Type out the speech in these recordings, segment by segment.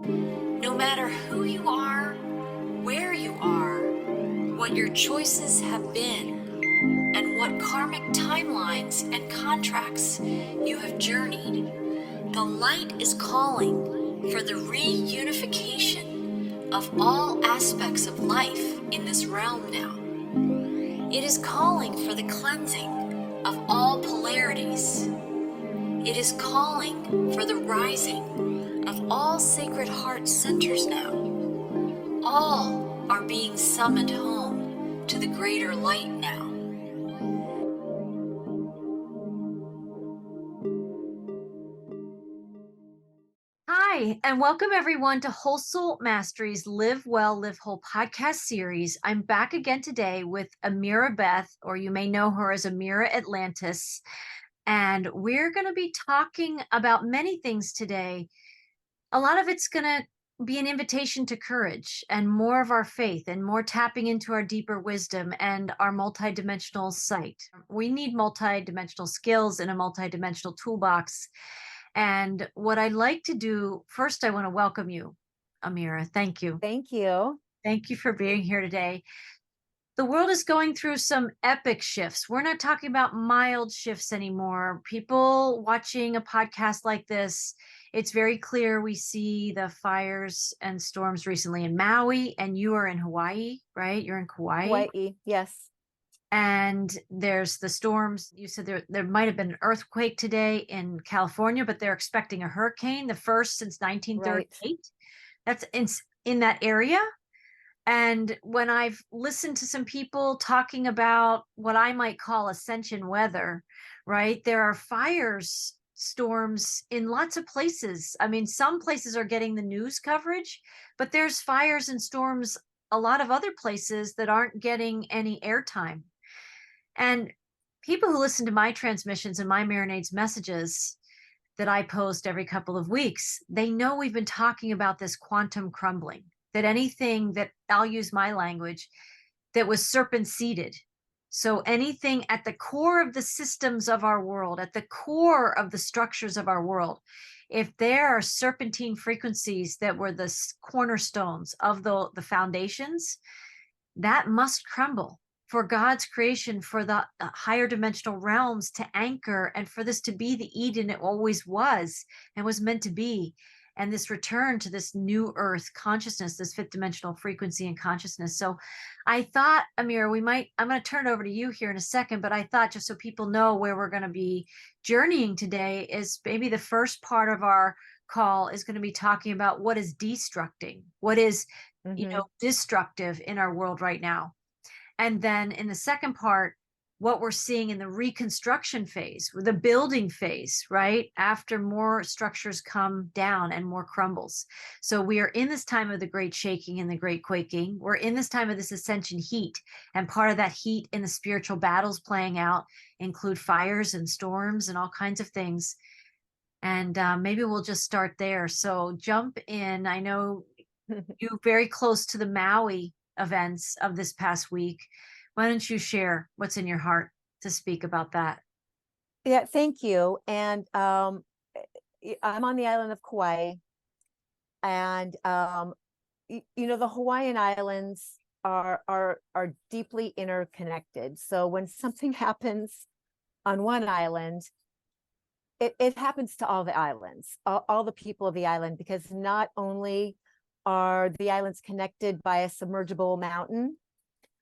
No matter who you are, where you are, what your choices have been, and what karmic timelines and contracts you have journeyed, the light is calling for the reunification of all aspects of life in this realm now. It is calling for the cleansing of all polarities. It is calling for the rising of all sacred heart centers now. All are being summoned home to the greater light now. Hi, and welcome everyone to Whole Soul Mastery's Live Well, Live Whole podcast series. I'm back again today with Ameera Beth, or you may know her as Ameera Atlantis. And we're going to be talking about many things today. A lot of it's going to be an invitation to courage and more of our faith and more tapping into our deeper wisdom and our multidimensional sight. We need multidimensional skills in a multidimensional toolbox. And what I'd like to do first, I want to welcome you, Ameera. Thank you. Thank you. Thank you for being here today. The world is going through some epic shifts. We're not talking about mild shifts anymore. People watching a podcast like this, it's very clear we see the fires and storms recently in Maui, and you are in Hawaii, right? You're in Kauai. Hawaii, yes. And there's the storms. You said there might have been an earthquake today in California, but they're expecting a hurricane, the first since 1938. That's in that area. And when I've listened to some people talking about what I might call ascension weather, right? There are fires, storms in lots of places. I mean, some places are getting the news coverage, but there's fires and storms a lot of other places that aren't getting any airtime. And people who listen to my transmissions and my marinades messages that I post every couple of weeks, they know we've been talking about this quantum crumbling, that anything that, I'll use my language, that was serpent seeded. So anything at the core of the systems of our world, at the core of the structures of our world, if there are serpentine frequencies that were the cornerstones of the foundations, that must crumble for God's creation, for the higher dimensional realms to anchor, and for this to be the Eden it always was and was meant to be. And this return to this new earth consciousness, this fifth dimensional frequency and consciousness. So I thought, Ameera, I'm going to turn it over to you here in a second, but I thought just so people know where we're going to be journeying today is maybe the first part of our call is going to be talking about what is destructing, what is, destructive in our world right now. And then in the second part, what we're seeing in the reconstruction phase, the building phase, right? After more structures come down and more crumbles. So we are in this time of the great shaking and the great quaking. We're in this time of this ascension heat. And part of that heat in the spiritual battles playing out include fires and storms and all kinds of things. And maybe we'll just start there. So jump in. I know you're very close to the Maui events of this past week. Why don't you share what's in your heart to speak about that? Yeah, thank you. And I'm on the island of Kauai, and the Hawaiian Islands are deeply interconnected. So when something happens on one island, it happens to all the islands, all the people of the island, because not only are the islands connected by a submergible mountain,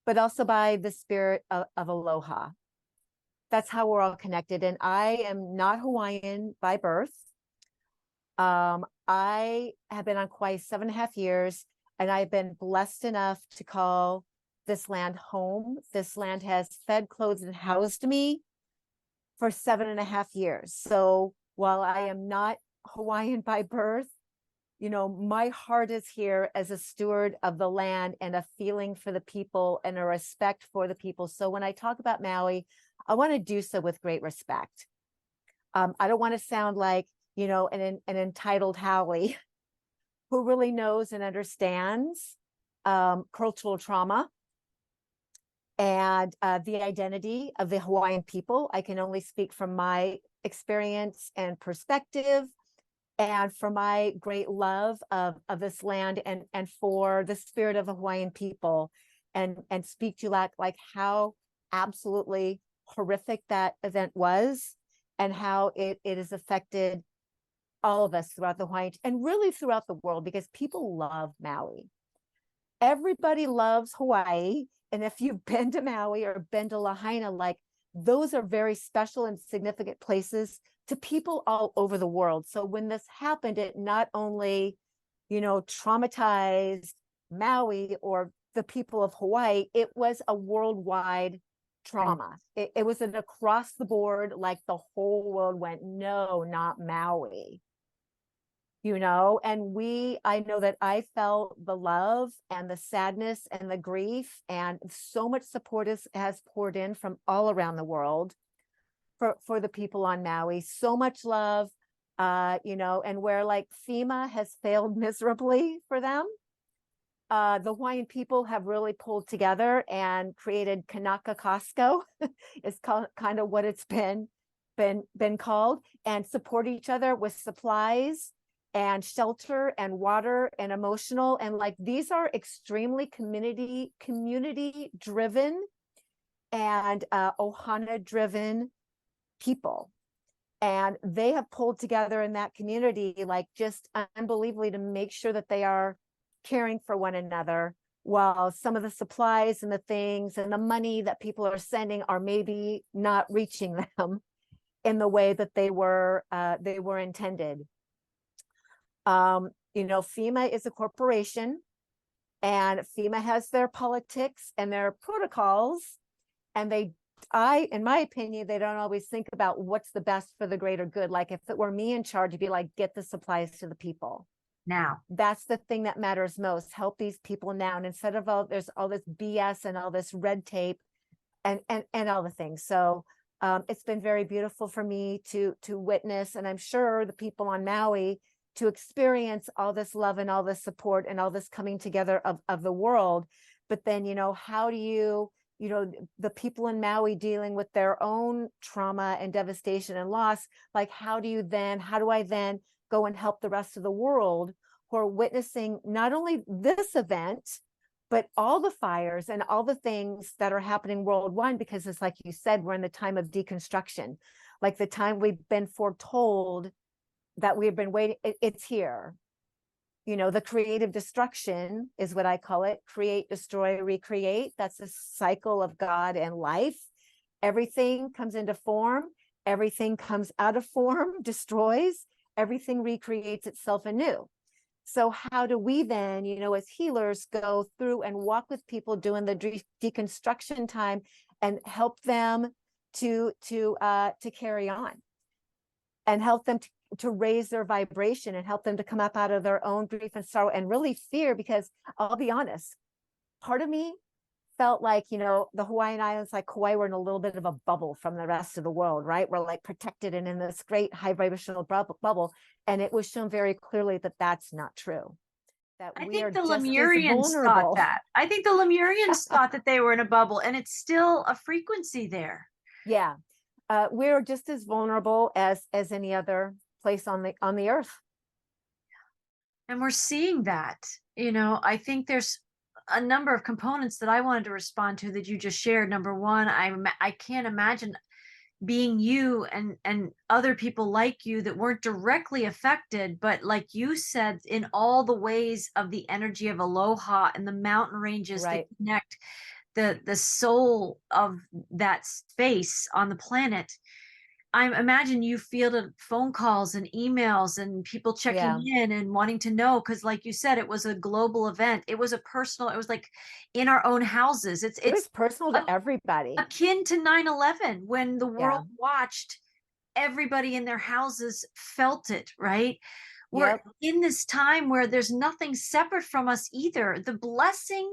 but also by the spirit of aloha. That's how we're all connected. And I am not Hawaiian by birth. I have been on Kauai 7.5 years, and I've been blessed enough to call this land home. This land has fed, clothed, and housed me for 7.5 years. So while I am not Hawaiian by birth, my heart is here as a steward of the land and a feeling for the people and a respect for the people. So when I talk about Maui, I want to do so with great respect. I don't want to sound like, an entitled haole who really knows and understands cultural trauma and the identity of the Hawaiian people. I can only speak from my experience and perspective. and for my great love of this land, and for the spirit of the Hawaiian people, and speak to like how absolutely horrific that event was, and how it has affected all of us throughout the Hawaiian and really throughout the world, because people love Maui. Everybody loves Hawaii. And if you've been to Maui or been to Lahaina, like those are very special and significant places to people all over the world. So when this happened, it not only, traumatized Maui or the people of Hawaii, it was a worldwide Right. trauma. It was an across the board, like the whole world went, no, not Maui. And I know that I felt the love and the sadness and the grief, and so much support has poured in from all around the world for the people on Maui. So much love, and where like FEMA has failed miserably for them, the Hawaiian people have really pulled together and created Kanaka Costco is kind of what it's been called, and support each other with supplies and shelter and water and emotional, and like these are extremely community driven and ohana driven people, and they have pulled together in that community like just unbelievably to make sure that they are caring for one another, while some of the supplies and the things and the money that people are sending are maybe not reaching them in the way that they were intended. FEMA is a corporation, and FEMA has their politics and their protocols, and in my opinion, they don't always think about what's the best for the greater good. Like if it were me in charge, it'd be like, get the supplies to the people. Now, That's the thing that matters most. Help these people now. And instead of there's all this BS and all this red tape and all the things. So it's been very beautiful for me to witness, and I'm sure the people on Maui to experience all this love and all this support and all this coming together of the world. But then, how do you, the people in Maui dealing with their own trauma and devastation and loss, like how do I then go and help the rest of the world who are witnessing not only this event, but all the fires and all the things that are happening worldwide, because it's like you said, we're in the time of deconstruction, like the time we've been foretold that we've been waiting. It's here. The creative destruction is what I call it. Create, destroy, recreate. That's a cycle of God and life. Everything comes into form. Everything comes out of form, destroys. Everything recreates itself anew. So how do we then, as healers, go through and walk with people during the deconstruction time and help them to carry on, and help them to raise their vibration, and help them to come up out of their own grief and sorrow and really fear? Because I'll be honest, part of me felt like, the Hawaiian Islands, like Hawaii, were in a little bit of a bubble from the rest of the world, right? We're like protected and in this great high vibrational bubble. And it was shown very clearly that that's not true. That I we are think the just as Lemurians thought vulnerable. that. I think the Lemurians thought that they were in a bubble, and it's still a frequency there. Yeah. We're just as vulnerable as any other place on the earth. And we're seeing that. I think there's a number of components that I wanted to respond to that you just shared. Number one, I can't imagine being you and other people like you that weren't directly affected, but like you said, in all the ways of the energy of aloha and the mountain ranges that Right. connect the soul of that space on the planet. I imagine you fielded phone calls and emails and people checking Yeah. in and wanting to know, because like you said, it was a global event. It was it was like in our own houses. It was It's personal to everybody. akin to 9/11 when the Yeah. world watched, everybody in their houses felt it, right? We're Yep. in this time where there's nothing separate from us either. The blessing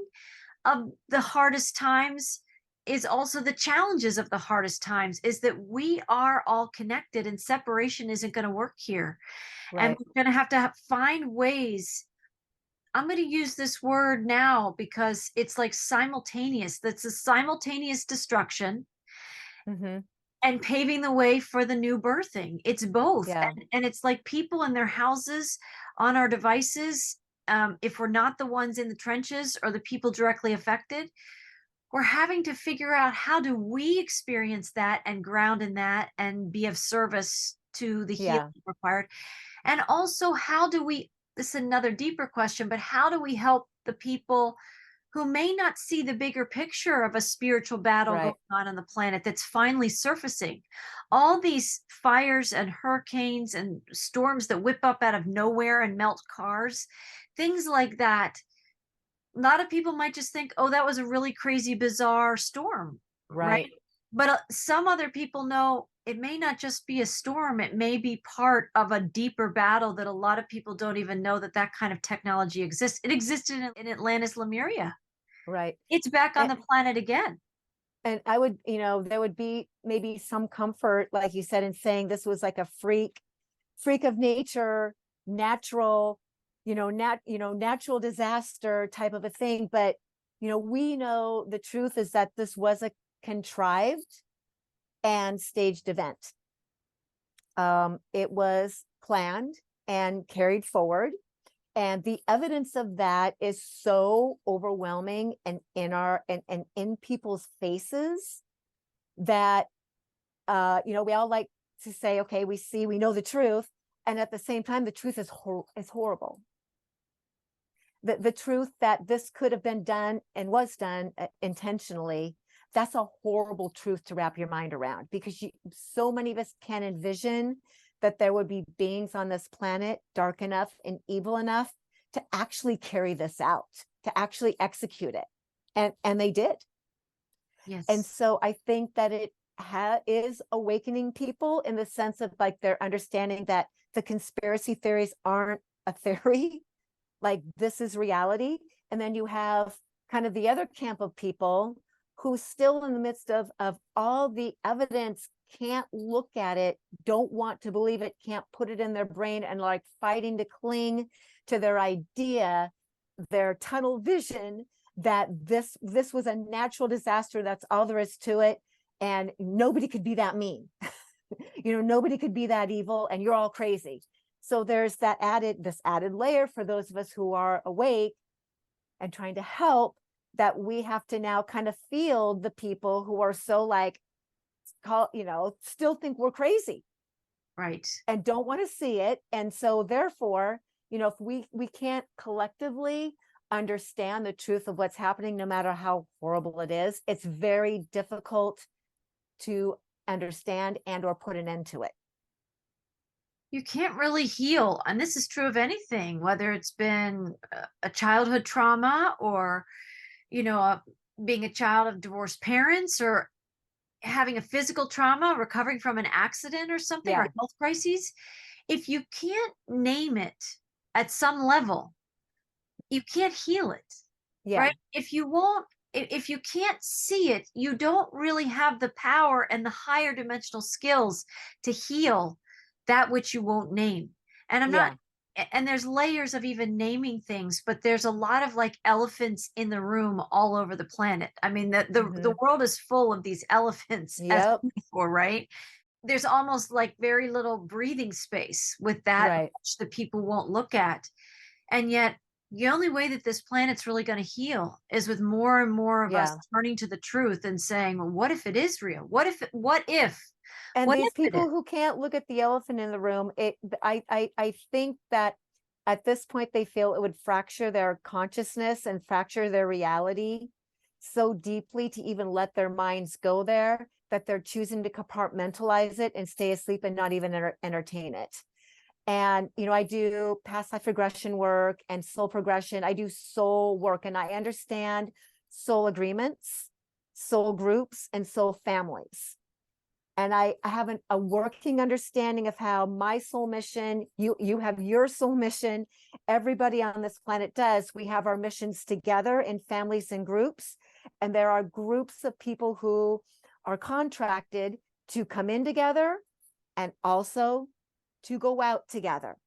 of the hardest times is also the challenges of the hardest times, is that we are all connected and separation isn't going to work here. And Right. we're going to have find ways. I'm going to use this word now because it's like simultaneous. That's a simultaneous destruction. Mm-hmm. and paving the way for the new birthing. It's both. Yeah. And it's like people in their houses on our devices, if we're not the ones in the trenches or the people directly affected, we're having to figure out how do we experience that and ground in that and be of service to the healing Yeah. required. And also, how do we, this is another deeper question, but how do we help the people who may not see the bigger picture of a spiritual battle going Right. on the planet that's finally surfacing? All these fires and hurricanes and storms that whip up out of nowhere and melt cars, things like that. A lot of people might just think, oh, that was a really crazy, bizarre storm, right? Right. But some other people know it may not just be a storm, it may be part of a deeper battle that a lot of people don't even know that that kind of technology exists. It existed in Atlantis, Lemuria. Right. It's back on And, the planet again. and I would, there would be maybe some comfort, like you said, in saying this was like a freak of nature, natural, natural disaster type of a thing. But, we know the truth is that this was a contrived and staged event. It was planned and carried forward. And the evidence of that is so overwhelming and and in people's faces that, we all like to say, okay, we know the truth. And at the same time, the truth is horrible. The truth that this could have been done and was done intentionally, that's a horrible truth to wrap your mind around, because so many of us can envision that there would be beings on this planet dark enough and evil enough to actually carry this out, to actually execute it. And they did. Yes. And so I think that it is awakening people in the sense of like they're understanding that the conspiracy theories aren't a theory, like this is reality. And then you have kind of the other camp of people who still in the midst of all the evidence can't look at it, don't want to believe it, can't put it in their brain, and like fighting to cling to their idea, their tunnel vision that this was a natural disaster. That's all there is to it. And nobody could be that mean. Nobody could be that evil, and you're all crazy. So there's this added layer for those of us who are awake and trying to help, that we have to now kind of field the people who are so like, still think we're crazy. Right. And don't want to see it. And so therefore, if we can't collectively understand the truth of what's happening, no matter how horrible it is, it's very difficult to understand and or put an end to it. You can't really heal. And this is true of anything, whether it's been a childhood trauma or, being a child of divorced parents, or having a physical trauma, recovering from an accident or something, or health crises. If you can't name it at some level, you can't heal it. Right? If you can't see it, you don't really have the power and the higher dimensional skills to heal that which you won't name. And and there's layers of even naming things, but there's a lot of like elephants in the room all over the planet. I mean, the world is full of these elephants as before, right? There's almost like very little breathing space with that, which the people won't look at. And yet the only way that this planet's really going to heal is with more and more of us turning to the truth and saying, well, what if it is real? What if and what these if people who can't look at the elephant in the room, I think that at this point they feel it would fracture their consciousness and fracture their reality so deeply to even let their minds go there, that they're choosing to compartmentalize it and stay asleep and not even entertain it. And, I do past life regression work and soul progression. I do soul work, and I understand soul agreements, soul groups, and soul families. And I have a working understanding of how my soul mission, you have your soul mission, everybody on this planet does. We have our missions together in families and groups. And there are groups of people who are contracted to come in together and also to go out together.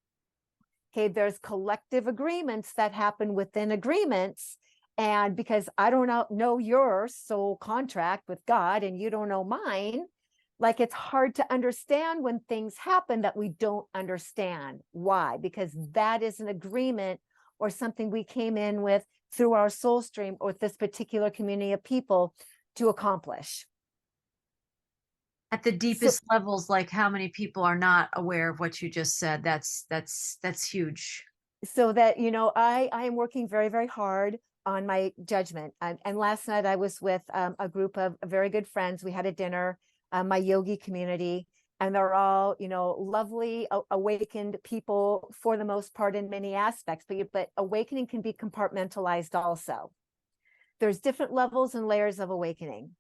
Okay, there's collective agreements that happen within agreements. And because I don't know your soul contract with God and you don't know mine, Like it's hard to understand when things happen that we don't understand why, because that is an agreement or something we came in with through our soul stream or this particular community of people to accomplish. At the So, deepest levels, like how many people are not aware of what you just said? That's huge. so that, you know, I am working very, very hard on my judgment. And last night I was with a group of very good friends. We had a dinner, my yogi community, and they're all, you know, lovely, awakened people for the most part in many aspects, but awakening can be compartmentalized also. There's different levels and layers of awakening.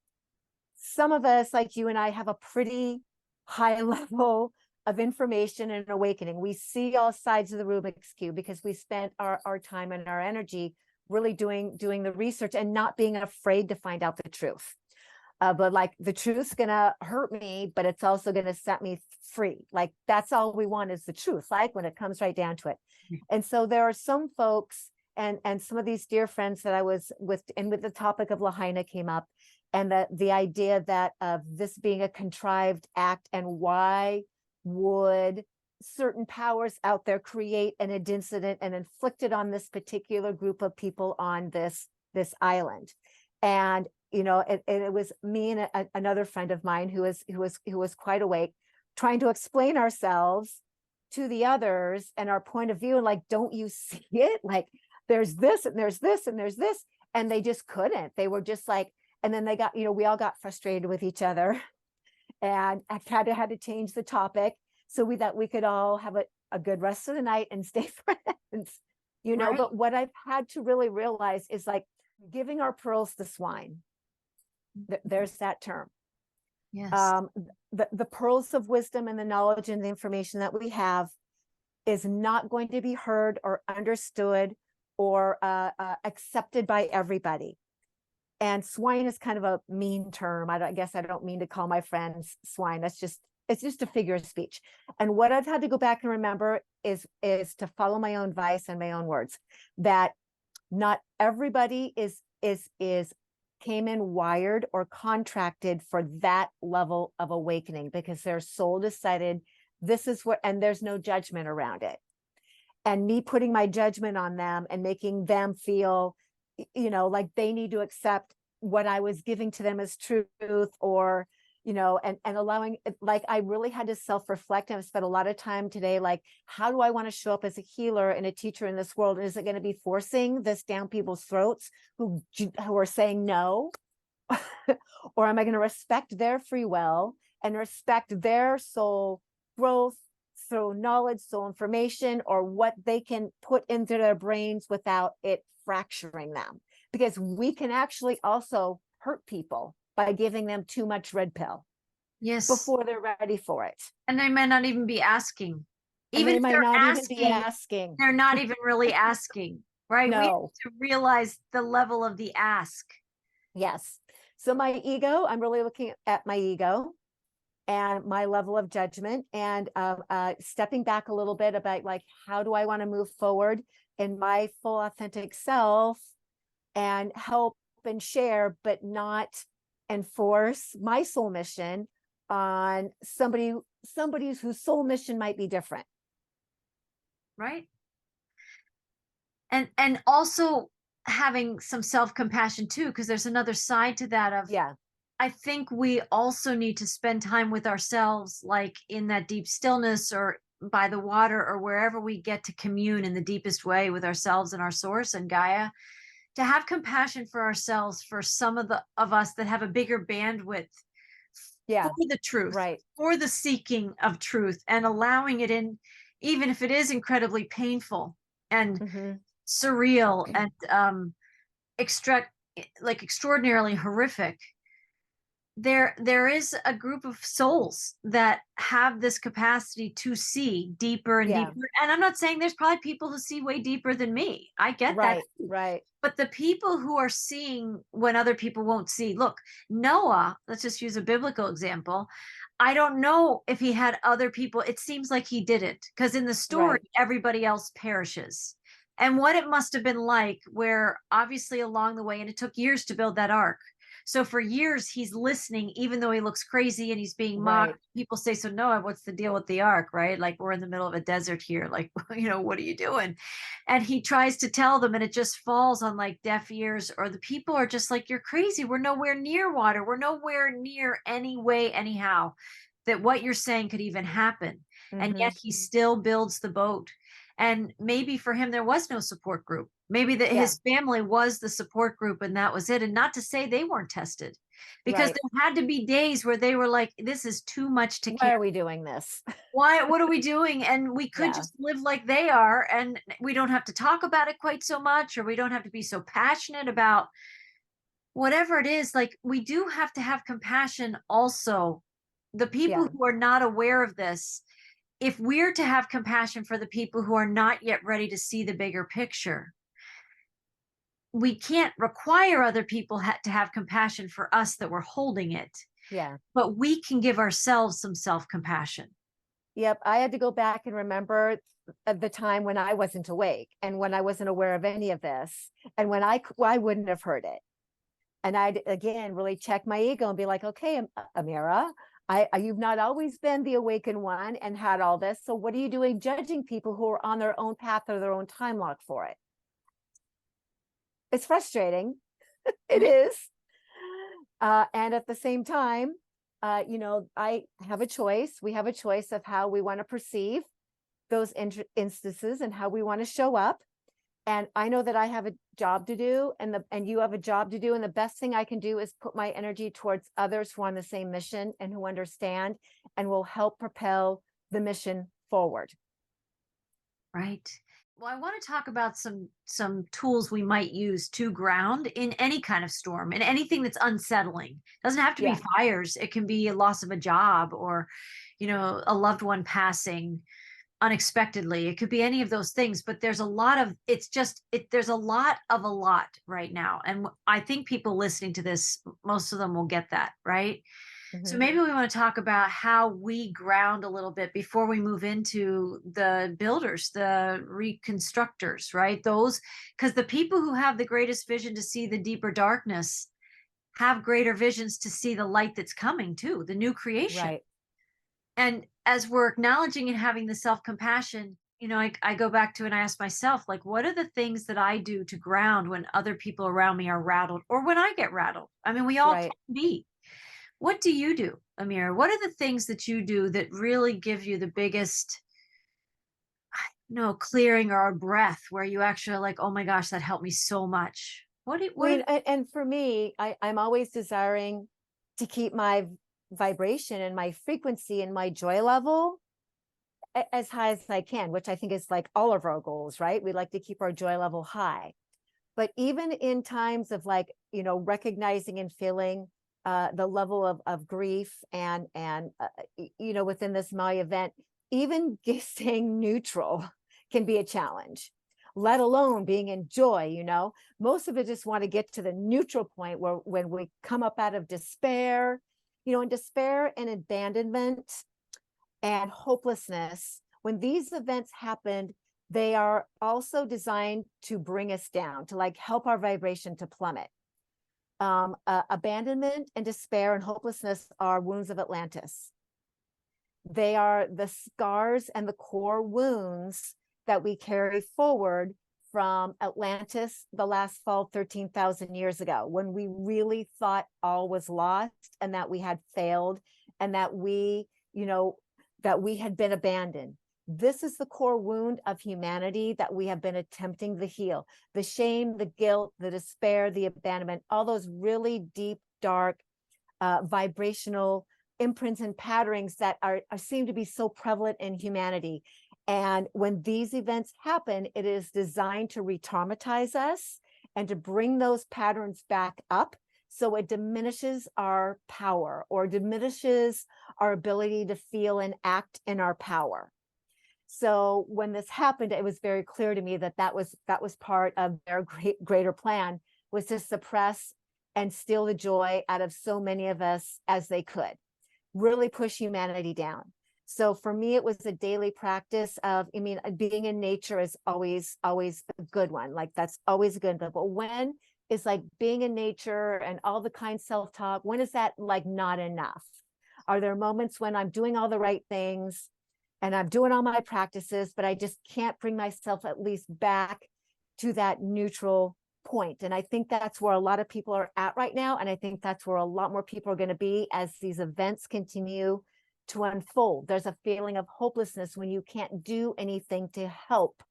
Some of us, like you and I, have a pretty high level of information and awakening. We see all sides of the Rubik's Cube because we spent our time and our energy really doing the research and not being afraid to find out the truth. But like the truth's gonna hurt me, but it's also gonna set me free. Like that's all we want is the truth, like when it comes right down to it. And so there are some folks and some of these dear friends that I was with, and with the topic of Lahaina came up, and the idea that of this being a contrived act, and why would certain powers out there create an incident and inflict it on this particular group of people on this island. And you know, it was me and another friend of mine who was quite awake, trying to explain ourselves to the others and our point of view, and like, don't you see it? Like there's this and there's this and there's this, and they just couldn't. They were just like, and then they got, you know, we all got frustrated with each other, and I had to change the topic so that we could all have a good rest of the night and stay friends, you know. Right. But what I've had to really realize is like giving our pearls to swine. There's that term. Yes. The pearls of wisdom and the knowledge and the information that we have is not going to be heard or understood or accepted by everybody. And swine is kind of a mean term. I guess I don't mean to call my friends swine. It's just a figure of speech. And what I've had to go back and remember is to follow my own advice and my own words, that not everybody is came in wired or contracted for that level of awakening, because their soul decided this is what, and there's no judgment around it. And me putting my judgment on them and making them feel, you know, like they need to accept what I was giving to them as truth, or, you know, and allowing, like, I really had to self-reflect. And I've spent a lot of time today, like, how do I want to show up as a healer and a teacher in this world? And is it going to be forcing this down people's throats who are saying no? Or am I going to respect their free will and respect their soul growth through knowledge, soul information, or what they can put into their brains without it fracturing them? Because we can actually also hurt people by giving them too much red pill. Yes. Before they're ready for it. And they may not even be asking. Even if they're asking, they're not even really asking, right? No. We have to realize the level of the ask. Yes. So my ego, I'm really looking at my ego and my level of judgment, and stepping back a little bit about, like, how do I want to move forward in my full authentic self and help and share, but not enforce my soul mission on somebody whose soul mission might be different. Right. And also having some self-compassion too, because there's another side to that of, yeah, I think we also need to spend time with ourselves, like in that deep stillness or by the water or wherever we get to commune in the deepest way with ourselves and our source and Gaia, to have compassion for ourselves, for some of us that have a bigger bandwidth for the truth, right, for the seeking of truth, and allowing it in, even if it is incredibly painful and surreal and extraordinarily horrific. There is a group of souls that have this capacity to see deeper and deeper. And I'm not saying there's probably people who see way deeper than me. I get that. Right. But the people who are seeing when other people won't see, look, Noah, let's just use a biblical example. I don't know if he had other people. It seems like he didn't, because in the story, everybody else perishes. And what it must have been like, where obviously along the way, and it took years to build that ark. So for years, he's listening, even though he looks crazy and he's being Right. mocked. People say, so Noah, what's the deal with the ark, right? Like, we're in the middle of a desert here. Like, what are you doing? And he tries to tell them, and it just falls on like deaf ears, or the people are just like, you're crazy. We're nowhere near water. We're nowhere near any way, anyhow, that what you're saying could even happen. And Mm-hmm. yet he still builds the boat. And maybe for him, there was no support group. Maybe that Yeah. his family was the support group and that was it. And not to say they weren't tested, because Right. there had to be days where they were like, this is too much to Why carry. are we doing this? Why, what are we doing? And we could Yeah. just live like they are, and we don't have to talk about it quite so much, or we don't have to be so passionate about whatever it is. Like, we do have to have compassion also. The people Yeah. who are not aware of this, if we're to have compassion for the people who are not yet ready to see the bigger picture, we can't require other people to have compassion for us that we're holding it, Yeah. but we can give ourselves some self-compassion. Yep. I had to go back and remember the time when I wasn't awake and when I wasn't aware of any of this and when I wouldn't have heard it. And I'd again really check my ego and be like, okay, Ameera, you've not always been the awakened one and had all this. So what are you doing judging people who are on their own path or their own time lock for it? It's frustrating. It is. And at the same time, I have a choice. We have a choice of how we want to perceive those instances and how we want to show up. And I know that I have a job to do, and you have a job to do. And the best thing I can do is put my energy towards others who are on the same mission and who understand and will help propel the mission forward. Right. Well, I want to talk about some tools we might use to ground in any kind of storm, in anything that's unsettling. It doesn't have to be Yeah. fires. It can be a loss of a job, or, a loved one passing unexpectedly. It could be any of those things, but there's a lot of, there's a lot of a lot right now. And I think people listening to this, most of them will get that, right? So Mhm. maybe we want to talk about how we ground a little bit before we move into the builders, the reconstructors, right? Those, because the people who have the greatest vision to see the deeper darkness have greater visions to see the light that's coming too, the new creation. Right. And as we're acknowledging and having the self-compassion, I go back to and I ask myself, like, what are the things that I do to ground when other people around me are rattled, or when I get rattled? I mean, we all can Right. be. What do you do, Ameera? What are the things that you do that really give you the biggest, clearing or a breath, where you actually are like, oh my gosh, that helped me so much? I mean, and for me, I'm always desiring to keep my vibration and my frequency and my joy level as high as I can, which I think is like all of our goals, right? We like to keep our joy level high. But even in times of like, recognizing and feeling the level of grief and within this Maui event, even staying neutral can be a challenge, let alone being in joy. Most of it just want to get to the neutral point where when we come up out of despair, in despair and abandonment and hopelessness, when these events happened, they are also designed to bring us down, to like help our vibration to plummet. Abandonment and despair and hopelessness are wounds of Atlantis. They are the scars and the core wounds that we carry forward from Atlantis, the last fall 13,000 years ago, when we really thought all was lost and that we had failed and that we had been abandoned. This is the core wound of humanity that we have been attempting to heal. The shame, the guilt, the despair, the abandonment, all those really deep, dark, vibrational imprints and patterns that seem to be so prevalent in humanity. And when these events happen, it is designed to re-traumatize us and to bring those patterns back up. So it diminishes our power or diminishes our ability to feel and act in our power. So when this happened, it was very clear to me that was part of their greater plan, was to suppress and steal the joy out of so many of us as they could, really push humanity down. So for me, it was a daily practice of, being in nature is always a good one. Like that's always good. But when is like being in nature and all the kind self-talk. When is that like not enough? Are there moments when I'm doing all the right things and I'm doing all my practices, but I just can't bring myself at least back to that neutral point? And I think that's where a lot of people are at right now. And I think that's where a lot more people are going to be as these events continue to unfold. There's a feeling of hopelessness when you can't do anything to help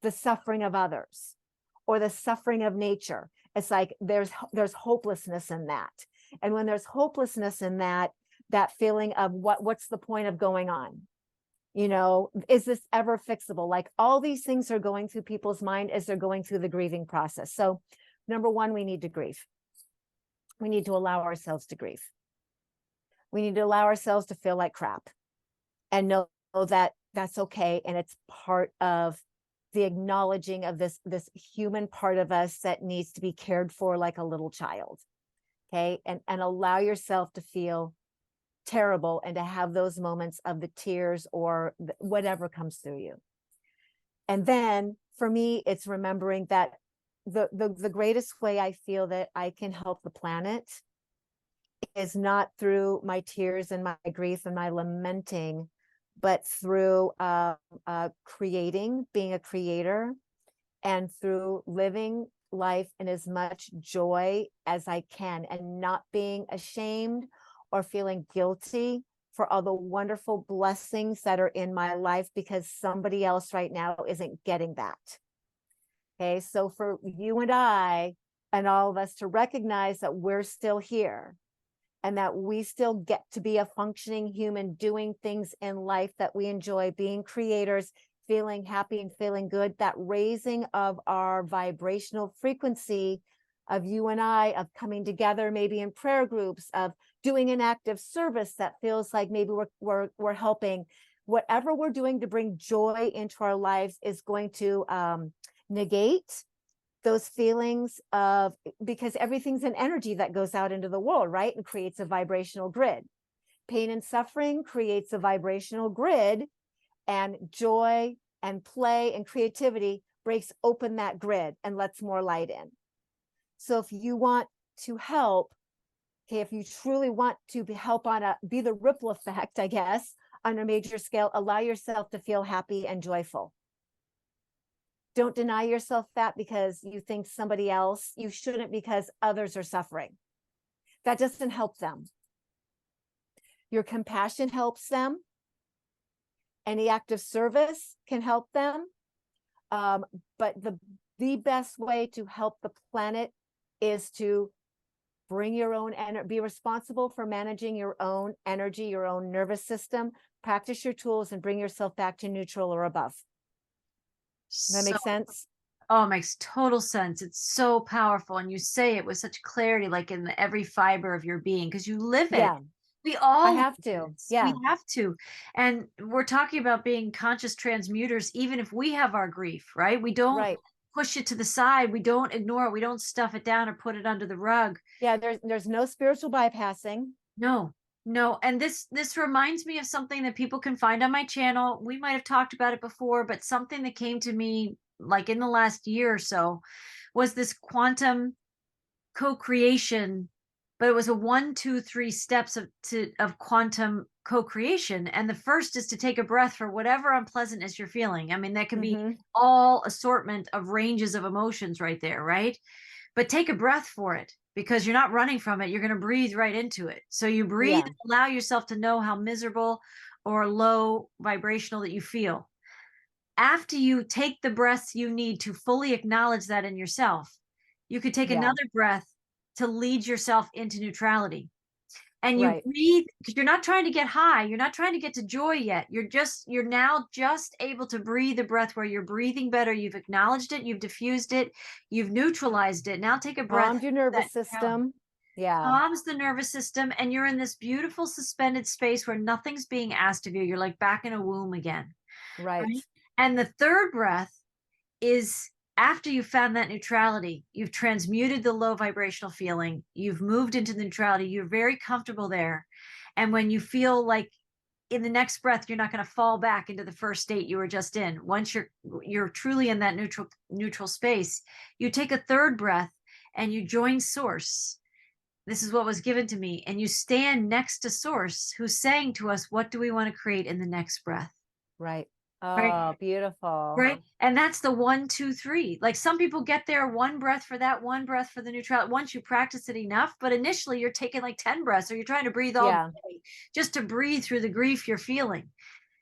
the suffering of others or the suffering of nature. It's like there's hopelessness in that. And when there's hopelessness in that, that feeling of what's the point of going on? You know, is this ever fixable? Like all these things are going through people's mind as they're going through the grieving process. So number one, we need to grieve. We need to allow ourselves to grieve. We need to allow ourselves to feel like crap and know that that's okay. And it's part of the acknowledging of this human part of us that needs to be cared for like a little child. Okay. And allow yourself to feel terrible and to have those moments of the tears or whatever comes through you. And then for me, it's remembering that the greatest way I feel that I can help the planet is not through my tears and my grief and my lamenting, but through creating, being a creator, and through living life in as much joy as I can and not being ashamed or feeling guilty for all the wonderful blessings that are in my life because somebody else right now isn't getting that. Okay, so for you and I and all of us to recognize that we're still here and that we still get to be a functioning human doing things in life that we enjoy, being creators, feeling happy and feeling good, that raising of our vibrational frequency of you and I, of coming together, maybe in prayer groups, of doing an act of service that feels like maybe we're helping. Whatever we're doing to bring joy into our lives is going to negate those feelings of, because everything's an energy that goes out into the world, right? And creates a vibrational grid. Pain and suffering creates a vibrational grid, and joy and play and creativity breaks open that grid and lets more light in. So if you want to help, okay, if you truly want to help be the ripple effect, I guess, on a major scale, allow yourself to feel happy and joyful. Don't deny yourself that because you think somebody else, you shouldn't because others are suffering. That doesn't help them. Your compassion helps them. Any act of service can help them. But the best way to help the planet is to bring your own energy, be responsible for managing your own energy, your own nervous system, practice your tools and bring yourself back to neutral or above. Does that make sense? Oh, it makes total sense. It's so powerful. And you say it with such clarity, like in every fiber of your being, because you live it. Yeah. We all I have to. Yeah. We have to. And we're talking about being conscious transmuters, even if we have our grief, right? We don't push it to the side. We don't ignore it. We don't stuff it down or put it under the rug. Yeah, there's no spiritual bypassing. No. And this reminds me of something that people can find on my channel. We might have talked about it before, but something that came to me like in the last year or so was this quantum co-creation, but it was a 1, 2, 3 steps of quantum co-creation. And the first is to take a breath for whatever unpleasantness you're feeling. I mean, that can be all assortment of ranges of emotions right there, right? But take a breath for it because you're not running from it. You're going to breathe right into it. So you breathe, allow yourself to know how miserable or low vibrational that you feel. After you take the breaths you need to fully acknowledge that in yourself, you could take another breath to lead yourself into neutrality. And you breathe because you're not trying to get high. You're not trying to get to joy yet. You're now just able to breathe a breath where you're breathing better. You've acknowledged it. You've diffused it. You've neutralized it. Now take a breath. Calmed your nervous system. Yeah. Calms the nervous system. And you're in this beautiful suspended space where nothing's being asked of you. You're like back in a womb again. Right? And the third breath is after you've found that neutrality, you've transmuted the low vibrational feeling, you've moved into the neutrality, you're very comfortable there. And when you feel like in the next breath, you're not going to fall back into the first state you were just in. Once you're truly in that neutral space, you take a third breath and you join source. This is what was given to me. And you stand next to source who's saying to us, what do we want to create in the next breath? Right. Right. Oh, beautiful. Right. And that's the 1, 2, 3. Like some people get there one breath for that, one breath for the neutrality. Once you practice it enough, but initially you're taking like 10 breaths, or you're trying to breathe all Yeah. day just to breathe through the grief you're feeling.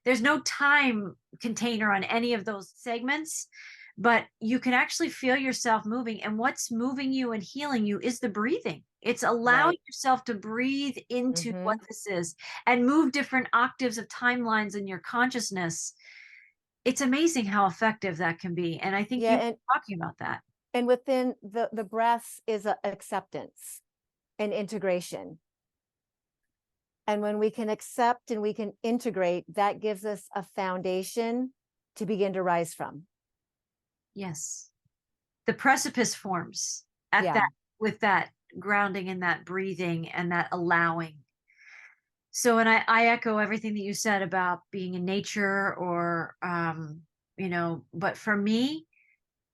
There's no time container on any of those segments, but you can actually feel yourself moving. And what's moving you and healing you is the breathing. It's allowing Right. yourself to breathe into what Mm-hmm. this is and move different octaves of timelines in your consciousness. It's amazing how effective that can be. And I think Yeah. you And were talking about that. within the breaths is a acceptance and integration. And when we can accept and we can integrate, that gives us a foundation to begin to rise from. Yes. The precipice forms at Yeah. that, with that grounding and that breathing and that allowing. So, and I echo everything that you said about being in nature or, but for me,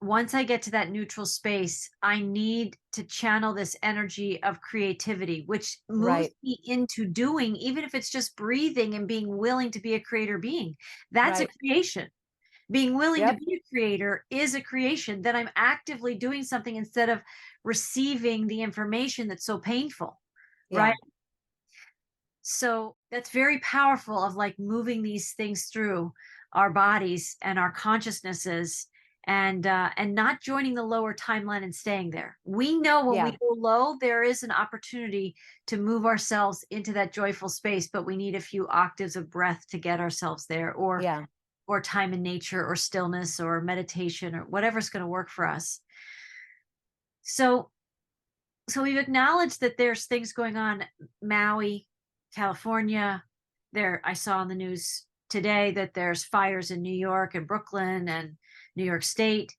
once I get to that neutral space, I need to channel this energy of creativity, which moves Right. me into doing, even if it's just breathing and being willing to be a creator being. That's a Right. creation. Being willing to Yep. be a creator is a creation. That I'm actively doing something instead of receiving the information that's so painful. Right. Yeah. So that's very powerful, of like moving these things through our bodies and our consciousnesses, and not joining the lower timeline and staying there. We know when we Yeah. go low, there is an opportunity to move ourselves into that joyful space, but we need a few octaves of breath to get ourselves there, Yeah. or time in nature, or stillness, or meditation, or whatever's going to work for us. So we've acknowledged that there's things going on, Maui, California. There, I saw on the news today that there's fires in New York and Brooklyn and New York State.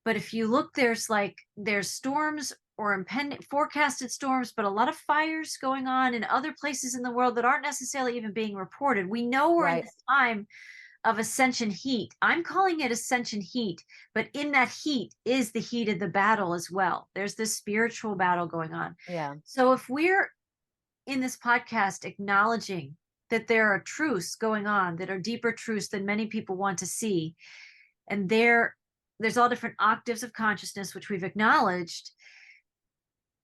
But if you look, there's storms or impending forecasted storms, but a lot of fires going on in other places in the world that aren't necessarily even being reported. We know we're in Right. this time of ascension heat. I'm calling it ascension heat, but in that heat is the heat of the battle as well. There's this spiritual battle going on. Yeah. So if we're in this podcast acknowledging that there are truths going on that are deeper truths than many people want to see, and there's all different octaves of consciousness, which we've acknowledged,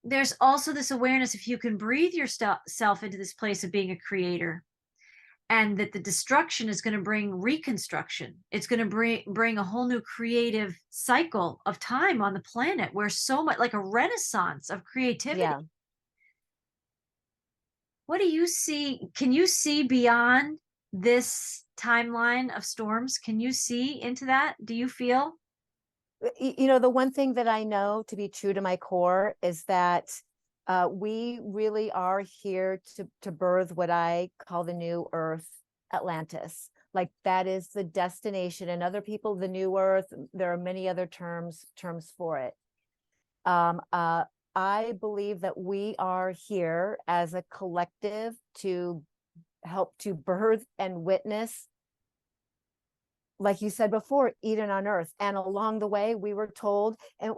there's also this awareness, if you can breathe yourself into this place of being a creator, and that the destruction is going to bring reconstruction. It's going to bring a whole new creative cycle of time on the planet, where so much, like a renaissance of creativity. Yeah. What do you see? Can you see beyond this timeline of storms? Can you see into that? Do you feel? The one thing that I know to be true to my core is that we really are here to birth what I call the new Earth, Atlantis. Like that is the destination, and other people, the new Earth. There are many other terms for it. I believe that we are here as a collective to help to birth and witness, like you said before, Eden on earth. And along the way, we were told, and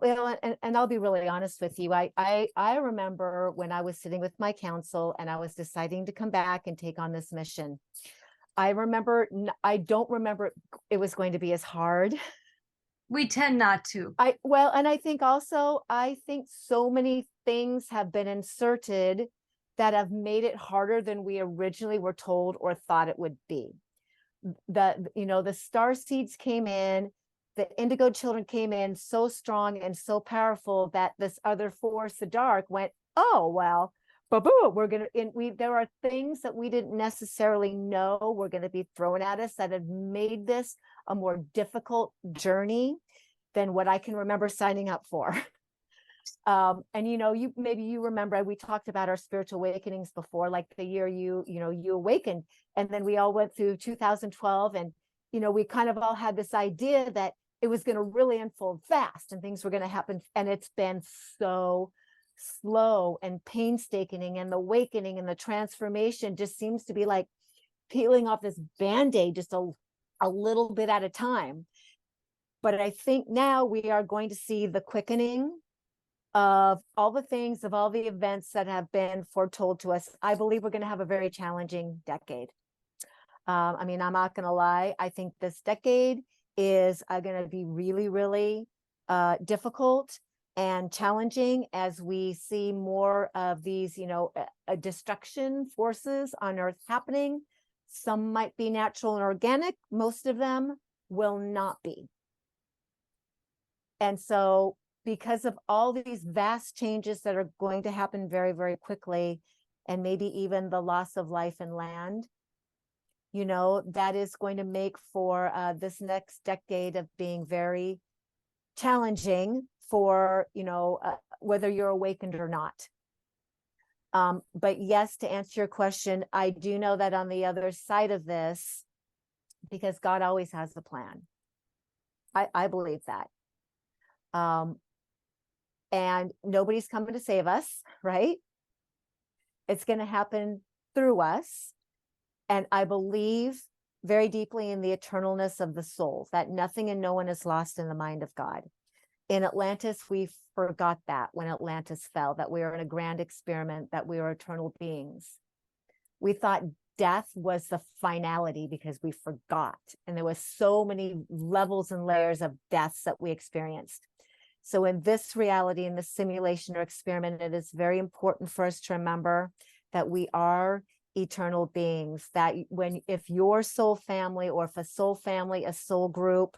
I'll be really honest with you. I remember when I was sitting with my council and I was deciding to come back and take on this mission. I don't remember it was going to be as hard. We tend not to. And I think so many things have been inserted that have made it harder than we originally were told or thought it would be. The star seeds came in, the indigo children came in so strong and so powerful that this other force, the dark, went, oh well, there are things that we didn't necessarily know were going to be thrown at us that have made this a more difficult journey than what I can remember signing up for. And you remember, we talked about our spiritual awakenings before, like the year you awakened, and then we all went through 2012, and we kind of all had this idea that it was going to really unfold fast and things were going to happen, and it's been so slow and painstaking, and the awakening and the transformation just seems to be like peeling off this band-aid, just a little bit at a time. But I think now we are going to see the quickening of all the things, of all the events that have been foretold to us, I believe we're going to have a very challenging decade. I mean, I'm not going to lie. I think this decade is going to be really, really difficult and challenging as we see more of these, destruction forces on Earth happening. Some might be natural and organic. Most of them will not be. And so because of all these vast changes that are going to happen very, very quickly, and maybe even the loss of life and land, that is going to make for this next decade of being very challenging for, whether you're awakened or not. But yes, to answer your question, I do know that on the other side of this, because God always has a plan. I believe that. And nobody's coming to save us, right? It's going to happen through us. And I believe very deeply in the eternalness of the soul, that nothing and no one is lost in the mind of God. In Atlantis, we forgot that when Atlantis fell, that we were in a grand experiment, that we were eternal beings. We thought death was the finality because we forgot. And there was so many levels and layers of deaths that we experienced. So in this reality, in this simulation or experiment, it is very important for us to remember that we are eternal beings, that if your soul family, or if a soul family, a soul group,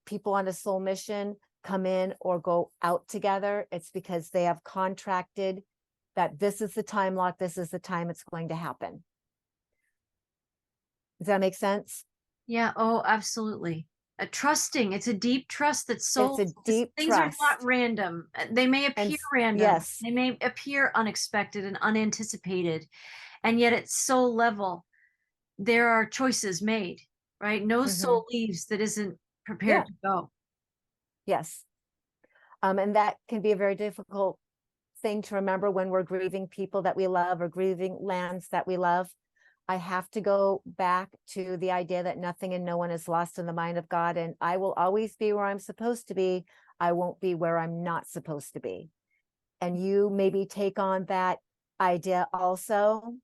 people on a soul mission come in or go out together, it's because they have contracted that this is the time lock, this is the time it's going to happen. Does that make sense? Yeah. Oh, absolutely. Trusting. It's a deep trust that souls, It's a deep things are not trust. random. They may appear random. Yes. They may appear unexpected and unanticipated. And yet at soul level, there are choices made, right? No soul leaves that isn't prepared to go. Yes. And that can be a very difficult thing to remember when we're grieving people that we love or grieving lands that we love. I have to go back to the idea that nothing and no one is lost in the mind of God, and I will always be where I'm supposed to be. I won't be where I'm not supposed to be. And you maybe take on that idea also,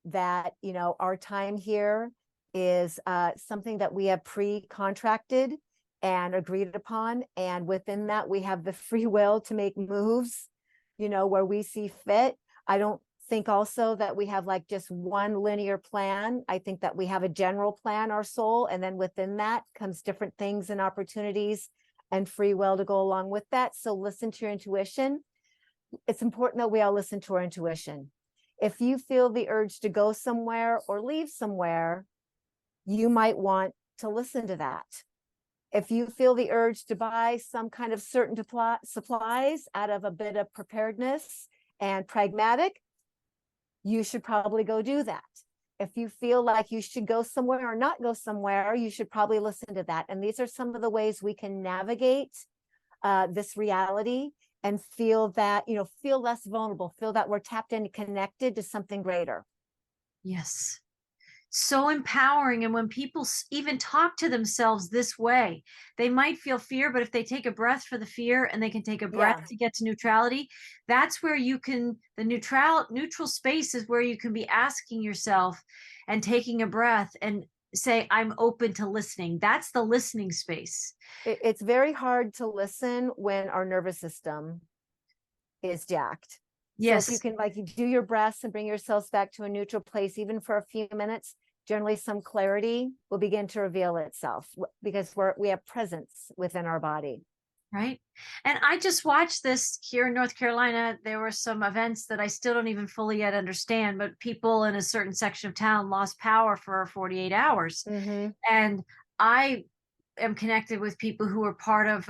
that, our time here is something that we have pre-contracted and agreed upon. And within that, we have the free will to make moves, where we see fit. I don't think also that we have like just one linear plan. I think that we have a general plan, our soul, and then within that comes different things and opportunities and free will to go along with that. So listen to your intuition. It's important that we all listen to our intuition. If you feel the urge to go somewhere or leave somewhere, you might want to listen to that. If you feel the urge to buy some kind of certain supplies out of a bit of preparedness and pragmatic, you should probably go do that. If you feel like you should go somewhere or not go somewhere, you should probably listen to that. And these are some of the ways we can navigate this reality and feel that, feel less vulnerable, feel that we're tapped in and connected to something greater. Yes. So empowering. And when people even talk to themselves this way, they might feel fear, but if they take a breath for the fear and they can take a breath to get to neutrality, that's where you can, the neutral space is where you can be asking yourself and taking a breath and say, I'm open to listening. That's the listening space. It's very hard to listen when our nervous system is jacked. Yes. So if you can you do your breaths and bring yourselves back to a neutral place, even for a few minutes, generally some clarity will begin to reveal itself because we have presence within our body. Right. And I just watched this here in North Carolina. There were some events that I still don't even fully yet understand, but people in a certain section of town lost power for 48 hours. And I am connected with people who were part of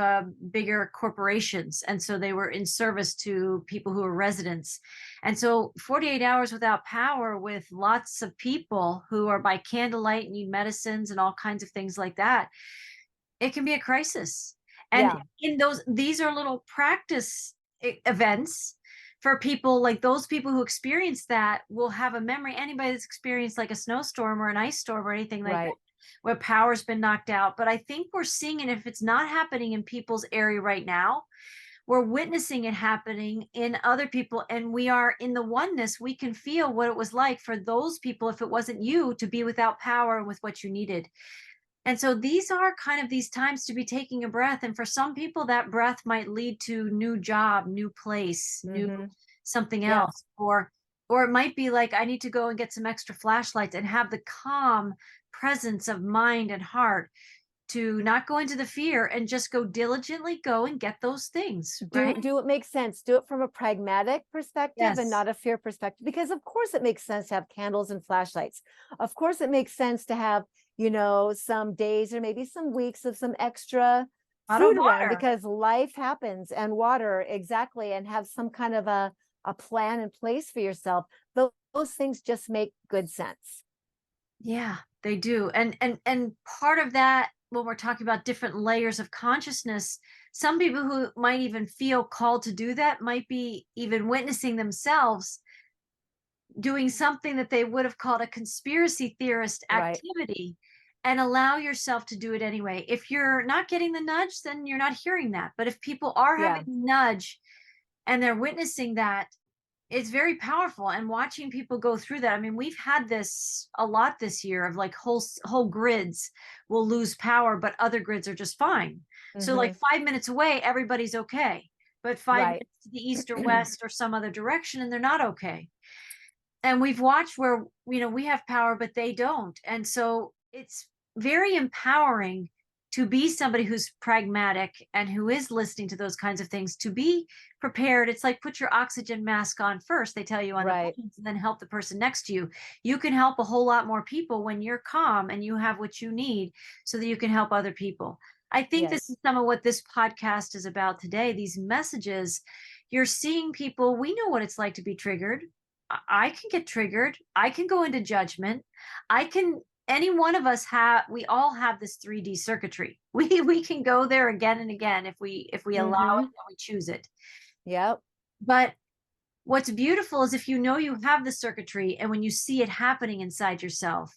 bigger corporations. And so they were in service to people who were residents. And so 48 hours without power with lots of people who are by candlelight, need medicines and all kinds of things like that, it can be a crisis. And in these are little practice events for people, like those people who experience that will have a memory. Anybody that's experienced like a snowstorm or an ice storm or anything like that, where power's been knocked out. But I think we're seeing it, if it's not happening in people's area right now, we're witnessing it happening in other people, and we are in the oneness. We can feel what it was like for those people, if it wasn't you, to be without power and with what you needed. And so these are kind of these times to be taking a breath. And for some people, that breath might lead to new job, new place, new something Yeah. else. Or it might be like, I need to go and get some extra flashlights and have the calm presence of mind and heart to not go into the fear and just go diligently go and get those things, right? Do it make sense? Do it from a pragmatic perspective and Yes. not a fear perspective, because of course it makes sense to have candles and flashlights. Of course it makes sense to have, you know, some days or maybe some weeks of some extra Out of food around, water. because life happens, and water, exactly, and have some kind of a plan in place for yourself. Those things just make good sense. Yeah, they do. And part of that, when we're talking about different layers of consciousness, some people who might even feel called to do that might be even witnessing themselves doing something that they would have called a conspiracy theorist Right. activity, and allow yourself to do it anyway. If you're not getting the nudge, then you're not hearing that. But if people are having Yeah. the nudge and they're witnessing that, it's very powerful. And watching people go through that, I mean, we've had this a lot this year of like whole grids will lose power, but other grids are just fine. So like 5 minutes away, everybody's okay, but five Right. minutes to the east or west or some other direction, and they're not okay. And we've watched where, we have power, but they don't. And so it's very empowering to be somebody who's pragmatic and who is listening to those kinds of things, to be prepared. It's like, put your oxygen mask on first, they tell you on the Right. planes, and then help the person next to you. You can help a whole lot more people when you're calm and you have what you need so that you can help other people. I think this Yes. is some of what this podcast is about today. These messages, you're seeing people, we know what it's like to be triggered. I can get triggered. I can go into judgment. Any one of us we all have this 3D circuitry. We can go there again and again if we allow it and we choose it. Yep. But what's beautiful is if you know you have the circuitry, and when you see it happening inside yourself,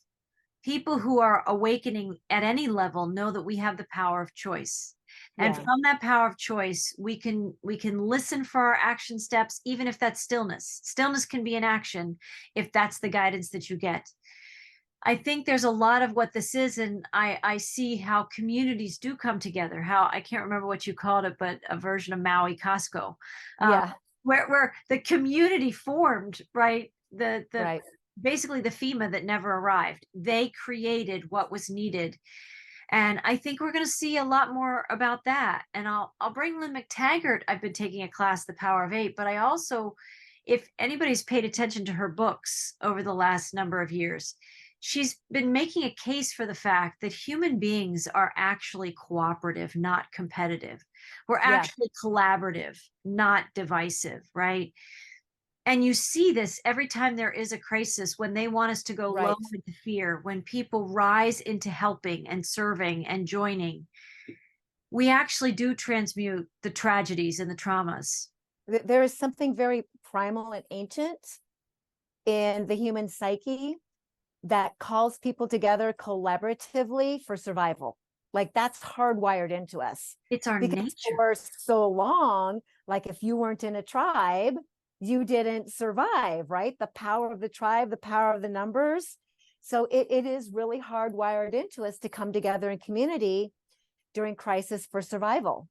people who are awakening at any level know that we have the power of choice. And Yeah. from that power of choice, we can listen for our action steps, even if that's stillness. Stillness can be an action if that's the guidance that you get. I think there's a lot of what this is, and I see how communities do come together. How, I can't remember what you called it, but a version of Maui Costco, uh, Yeah. where the community formed, right? The Right. basically the FEMA that never arrived. They created what was needed, and I think we're going to see a lot more about that. And I'll bring Lynn McTaggart. I've been taking a class, The Power of Eight, but I also, if anybody's paid attention to her books over the last number of years, she's been making a case for the fact that human beings are actually cooperative, not competitive. We're Yeah. actually collaborative, not divisive, right? And you see this every time there is a crisis, when they want us to go low Right. into fear, when people rise into helping and serving and joining, we actually do transmute the tragedies and the traumas. There is something very primal and ancient in the human psyche that calls people together collaboratively for survival. Like, that's hardwired into us. It's our Because nature. for so long, like, if you weren't in a tribe, you didn't survive, right? The power of the tribe, the power of the numbers. So it is really hardwired into us to come together in community during crisis for survival.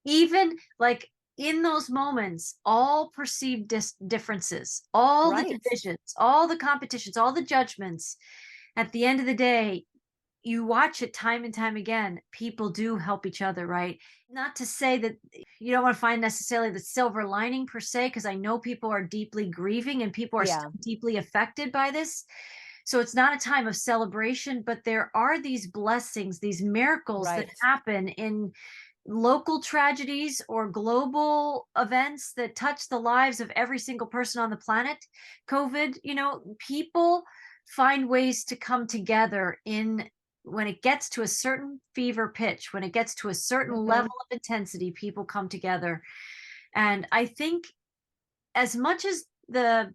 Even like in those moments, all perceived differences, all the Right. divisions, all the competitions, all the judgments, at the end of the day, you watch it time and time again, people do help each other, right? Not to say that you don't want to find necessarily the silver lining per se, because I know people are deeply grieving and people are Yeah. still deeply affected by this. So it's not a time of celebration, but there are these blessings, these miracles that Right. happen in local tragedies or global events that touch the lives of every single person on the planet. COVID, people find ways to come together when it gets to a certain fever pitch, when it gets to a certain level of intensity, people come together. And I think, as much as the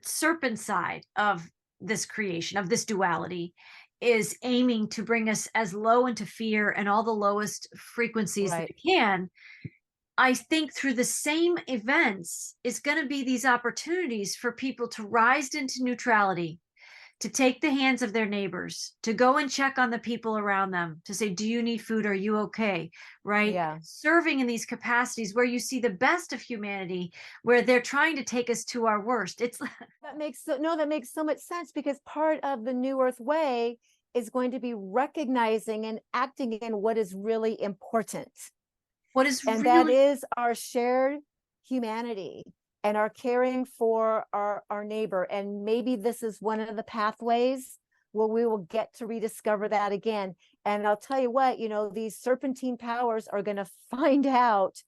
serpent side of this creation, of this duality, is aiming to bring us as low into fear and all the lowest frequencies that Right. it can, I think through the same events is going to be these opportunities for people to rise into neutrality, to take the hands of their neighbors, to go and check on the people around them, to say, do you need food? Are you okay? Right? Yeah. Serving in these capacities where you see the best of humanity, where they're trying to take us to our worst. It's That makes that makes so much sense, because part of the New Earth Way is going to be recognizing and acting in what is really important. what is And that really, is our shared humanity and our caring for our neighbor. And maybe this is one of the pathways where we will get to rediscover that again. And I'll tell you what, these serpentine powers are going to find out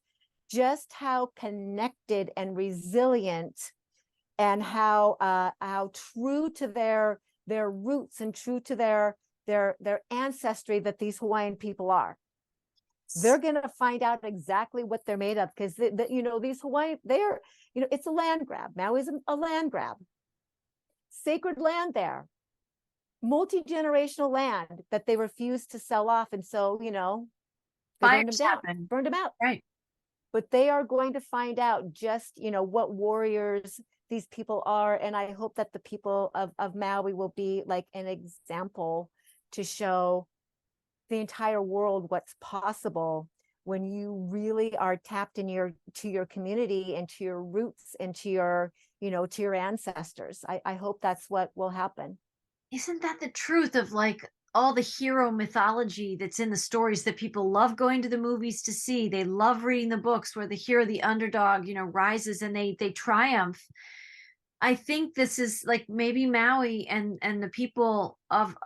just how connected and resilient and how true to their roots and true to their ancestry that these Hawaiian people are. They're going to find out exactly what they're made of, because these Hawaiian, they're, it's a land grab. Maui is a land grab, sacred land there, multi-generational land that they refused to sell off. And so, they burned them fires down, happen. burned them out. Right. But they are going to find out just, what warriors these people are. And I hope that the people of Maui will be like an example to show the entire world what's possible when you really are tapped in to your community and to your roots and to your, to your ancestors. I hope that's what will happen. Isn't that the truth of like all the hero mythology that's in the stories that people love going to the movies to see? They love reading the books where the hero, the underdog, rises and they triumph. I think this is like maybe Maui and the people of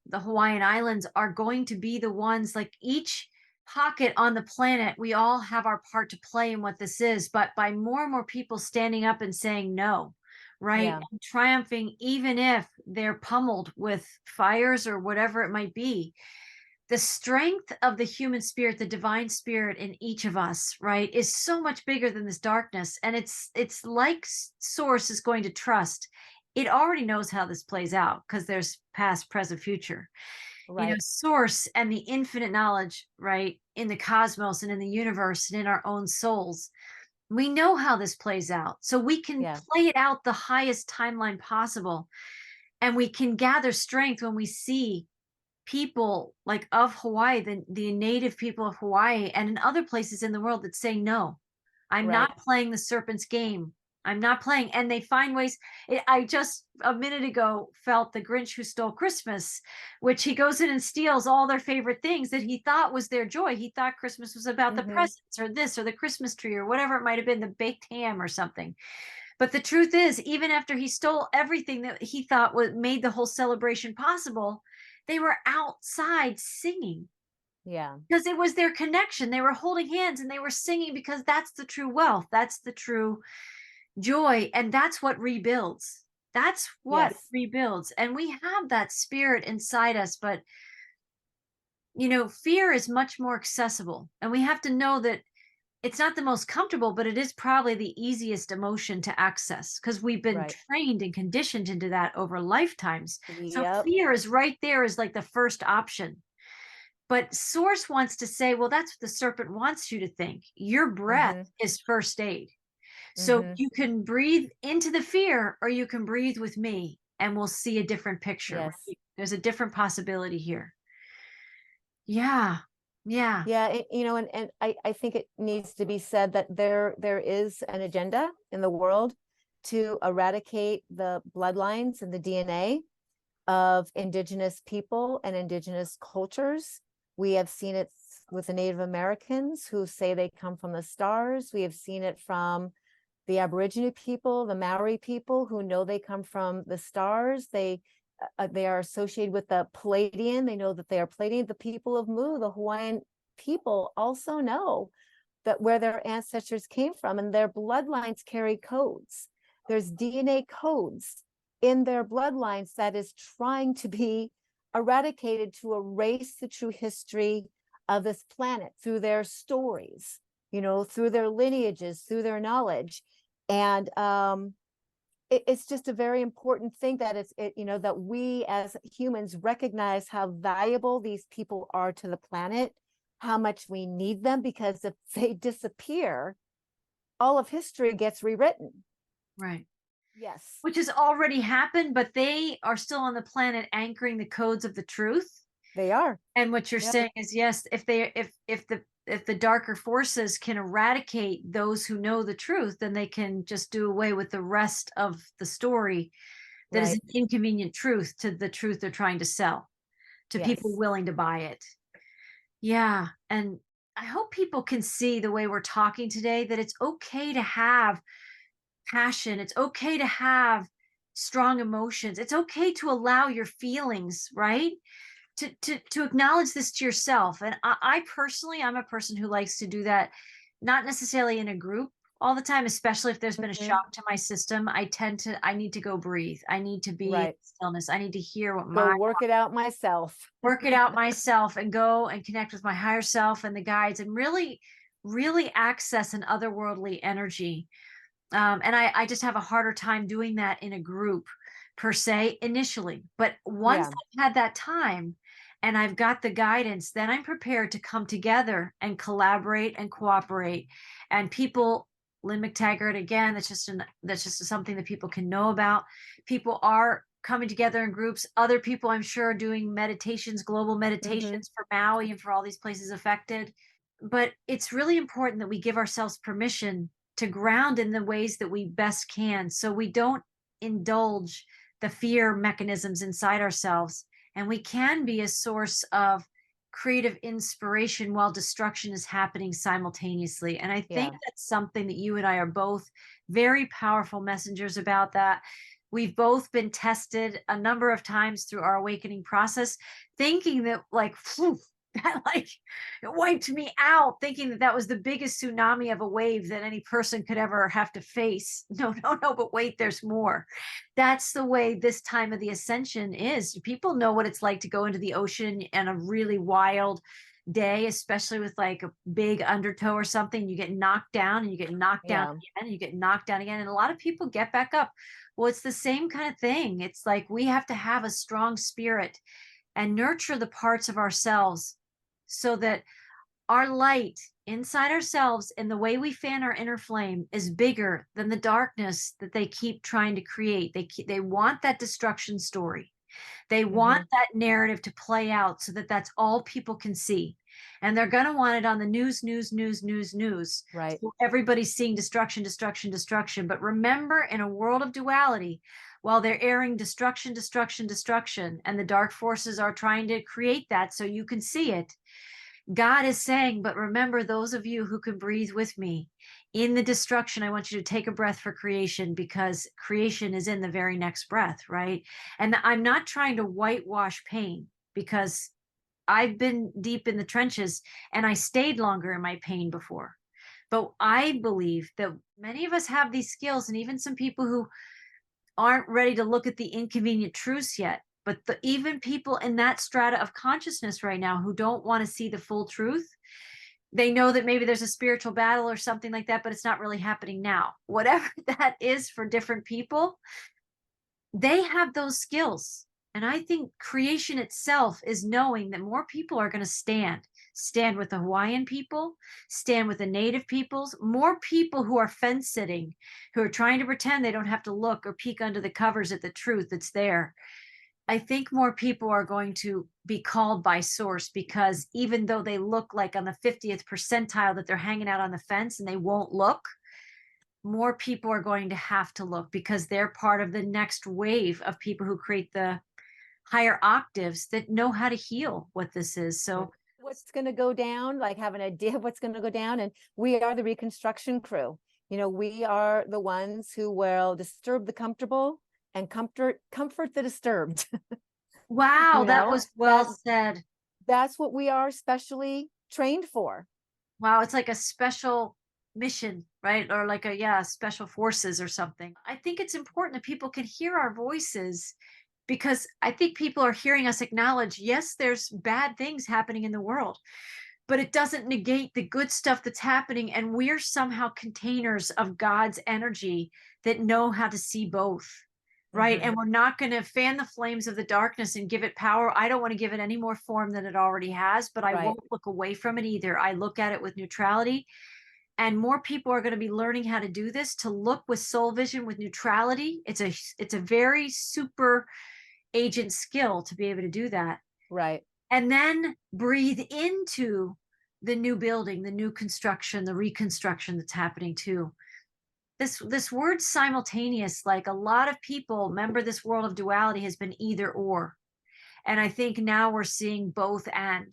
the Hawaiian Islands are going to be the ones, like each pocket on the planet, we all have our part to play in what this is, but by more and more people standing up and saying no, right? Yeah. And triumphing, even if they're pummeled with fires or whatever it might be. The strength of the human spirit, the divine spirit in each of us, right, is so much bigger than this darkness. And it's like source is going to trust. It already knows how this plays out because there's past, present, future. Right. Source and the infinite knowledge, right, in the cosmos and in the universe and in our own souls. We know how this plays out. So we can Yeah. play it out the highest timeline possible. And we can gather strength when we see people like of Hawaii, the native people of Hawaii and in other places in the world that say, no, I'm Right. not playing the serpent's game. I'm not playing. And they find ways. I just a minute ago felt the Grinch Who Stole Christmas, which he goes in and steals all their favorite things that he thought was their joy. He thought Christmas was about the Mm-hmm. presents or this or the Christmas tree or whatever it might have been, the baked ham or something. But the truth is, even after he stole everything that he thought made the whole celebration possible, they were outside singing Yeah. because it was their connection. They were holding hands and they were singing because that's the true wealth. That's the true joy. And that's what rebuilds. That's what Yes. rebuilds. And we have that spirit inside us, but fear is much more accessible. And we have to know that it's not the most comfortable, but it is probably the easiest emotion to access because we've been Right. trained and conditioned into that over lifetimes. So Yep. fear is right there as like the first option. But Source wants to say, well, that's what the serpent wants you to think. Your breath Mm-hmm. is first aid. So Mm-hmm. you can breathe into the fear or you can breathe with me and we'll see a different picture. Yes. Right? There's a different possibility here. Yeah. Yeah. Yeah, and I think it needs to be said that there is an agenda in the world to eradicate the bloodlines and the DNA of indigenous people and indigenous cultures. We have seen it with the Native Americans who say they come from the stars. We have seen it from the Aboriginal people, the Maori people who know they come from the stars. They are associated with the Palladian. They know that they are Palladian. The people of Mu, the Hawaiian people, also know that where their ancestors came from, and their bloodlines carry codes. There's DNA codes in their bloodlines that is trying to be eradicated to erase the true history of this planet through their stories, through their lineages, through their knowledge. And it's just a very important thing that that we as humans recognize how valuable these people are to the planet, how much we need them, because if they disappear, all of history gets rewritten. Right. Yes, Which has already happened, but they are still on the planet anchoring the codes of the truth. they are. And what you're Yep. saying is, yes, if the darker forces can eradicate those who know the truth, then they can just do away with the rest of the story that is an Right. inconvenient truth to the truth they're trying to sell to people Yes. willing to buy it. Yeah. And I hope people can see the way we're talking today that it's okay to have passion. It's okay to have strong emotions. It's okay to allow your feelings, right? To acknowledge this to yourself. And I personally, I'm a person who likes to do that, not necessarily in a group all the time, especially if there's been a Mhm. shock to my system. I need to go breathe. I need to be in Right. stillness. I need to hear what Go my work it out myself. work it out myself and go and connect with my higher self and the guides and really, really access an otherworldly energy. And I just have a harder time doing that in a group per se initially. But once Yeah. I've had that time and I've got the guidance, then I'm prepared to come together and collaborate and cooperate. And people, Lynn McTaggart, again, that's just something that people can know about. People are coming together in groups. Other people, I'm sure, are doing meditations, global Hmm. meditations for Maui and for all these places affected. But it's really important that we give ourselves permission to ground in the ways that we best can so we don't indulge the fear mechanisms inside ourselves and we can be a source of creative inspiration while destruction is happening simultaneously. And I think Yeah. that's something that you and I are both very powerful messengers about. That we've both been tested a number of times through our awakening process, thinking that like phew, that like it wiped me out, thinking that that was the biggest tsunami of a wave that any person could ever have to face. No, no, no, but wait, there's more. That's the way this time of the ascension is. People know what it's like to go into the ocean and a really wild day, especially with like a big undertow or something. You get knocked down and you get knocked down Yeah. again, and you get knocked down again. And a lot of people get back up. Well, it's the same kind of thing. It's like we have to have a strong spirit and nurture the parts of ourselves so that our light inside ourselves and the way we fan our inner flame is bigger than the darkness that they keep trying to create. They want that destruction story. They want Hmm. that narrative to play out so that that's all people can see. And they're going to want it on the news, news, news, news, news. Right. So everybody's seeing destruction, destruction, destruction. But remember, in a world of duality, while they're airing destruction, destruction, destruction, and the dark forces are trying to create that so you can see it, God is saying, but remember, those of you who can breathe with me in the destruction, I want you to take a breath for creation because creation is in the very next breath, right? And I'm not trying to whitewash pain because I've been deep in the trenches and I stayed longer in my pain before. But I believe that many of us have these skills, and even some people who aren't ready to look at the inconvenient truths yet. But even people in that strata of consciousness right now who don't want to see the full truth, they know that maybe there's a spiritual battle or something like that, but it's not really happening now. Whatever that is for different people, they have those skills. And I think creation itself is knowing that more people are going to stand with the Hawaiian people, stand with the native peoples, more people who are fence sitting, who are trying to pretend they don't have to look or peek under the covers at the truth that's there. I think more people are going to be called by source because even though they look like on the 50th percentile that they're hanging out on the fence and they won't look, more people are going to have to look because they're part of the next wave of people who create the higher octaves that know how to heal what this is. So, What's going to go down, like have an idea of what's going to go down. And we are the Reconstruction crew. We are the ones who will disturb the comfortable and comfort the disturbed. wow, you that know, was well that's said. that's what we are specially trained for. Wow, it's like a special mission, right? Or like yeah, special forces or something. I think it's important that people can hear our voices because I think people are hearing us acknowledge, yes, there's bad things happening in the world, but it doesn't negate the good stuff that's happening. And we're somehow containers of God's energy that know how to see both. right? And we're not going to fan the flames of the darkness and give it power. I don't want to give it any more form than it already has, but I won't look away from it either. I look at it with neutrality, and more people are going to be learning how to do this, to look with soul vision, with neutrality. It's a very super agent skill to be able to do that. Right. And then breathe into the new building, the new construction, the reconstruction that's happening too. This word simultaneous, like a lot of people remember, this world of duality has been either or. And I think now we're seeing both and,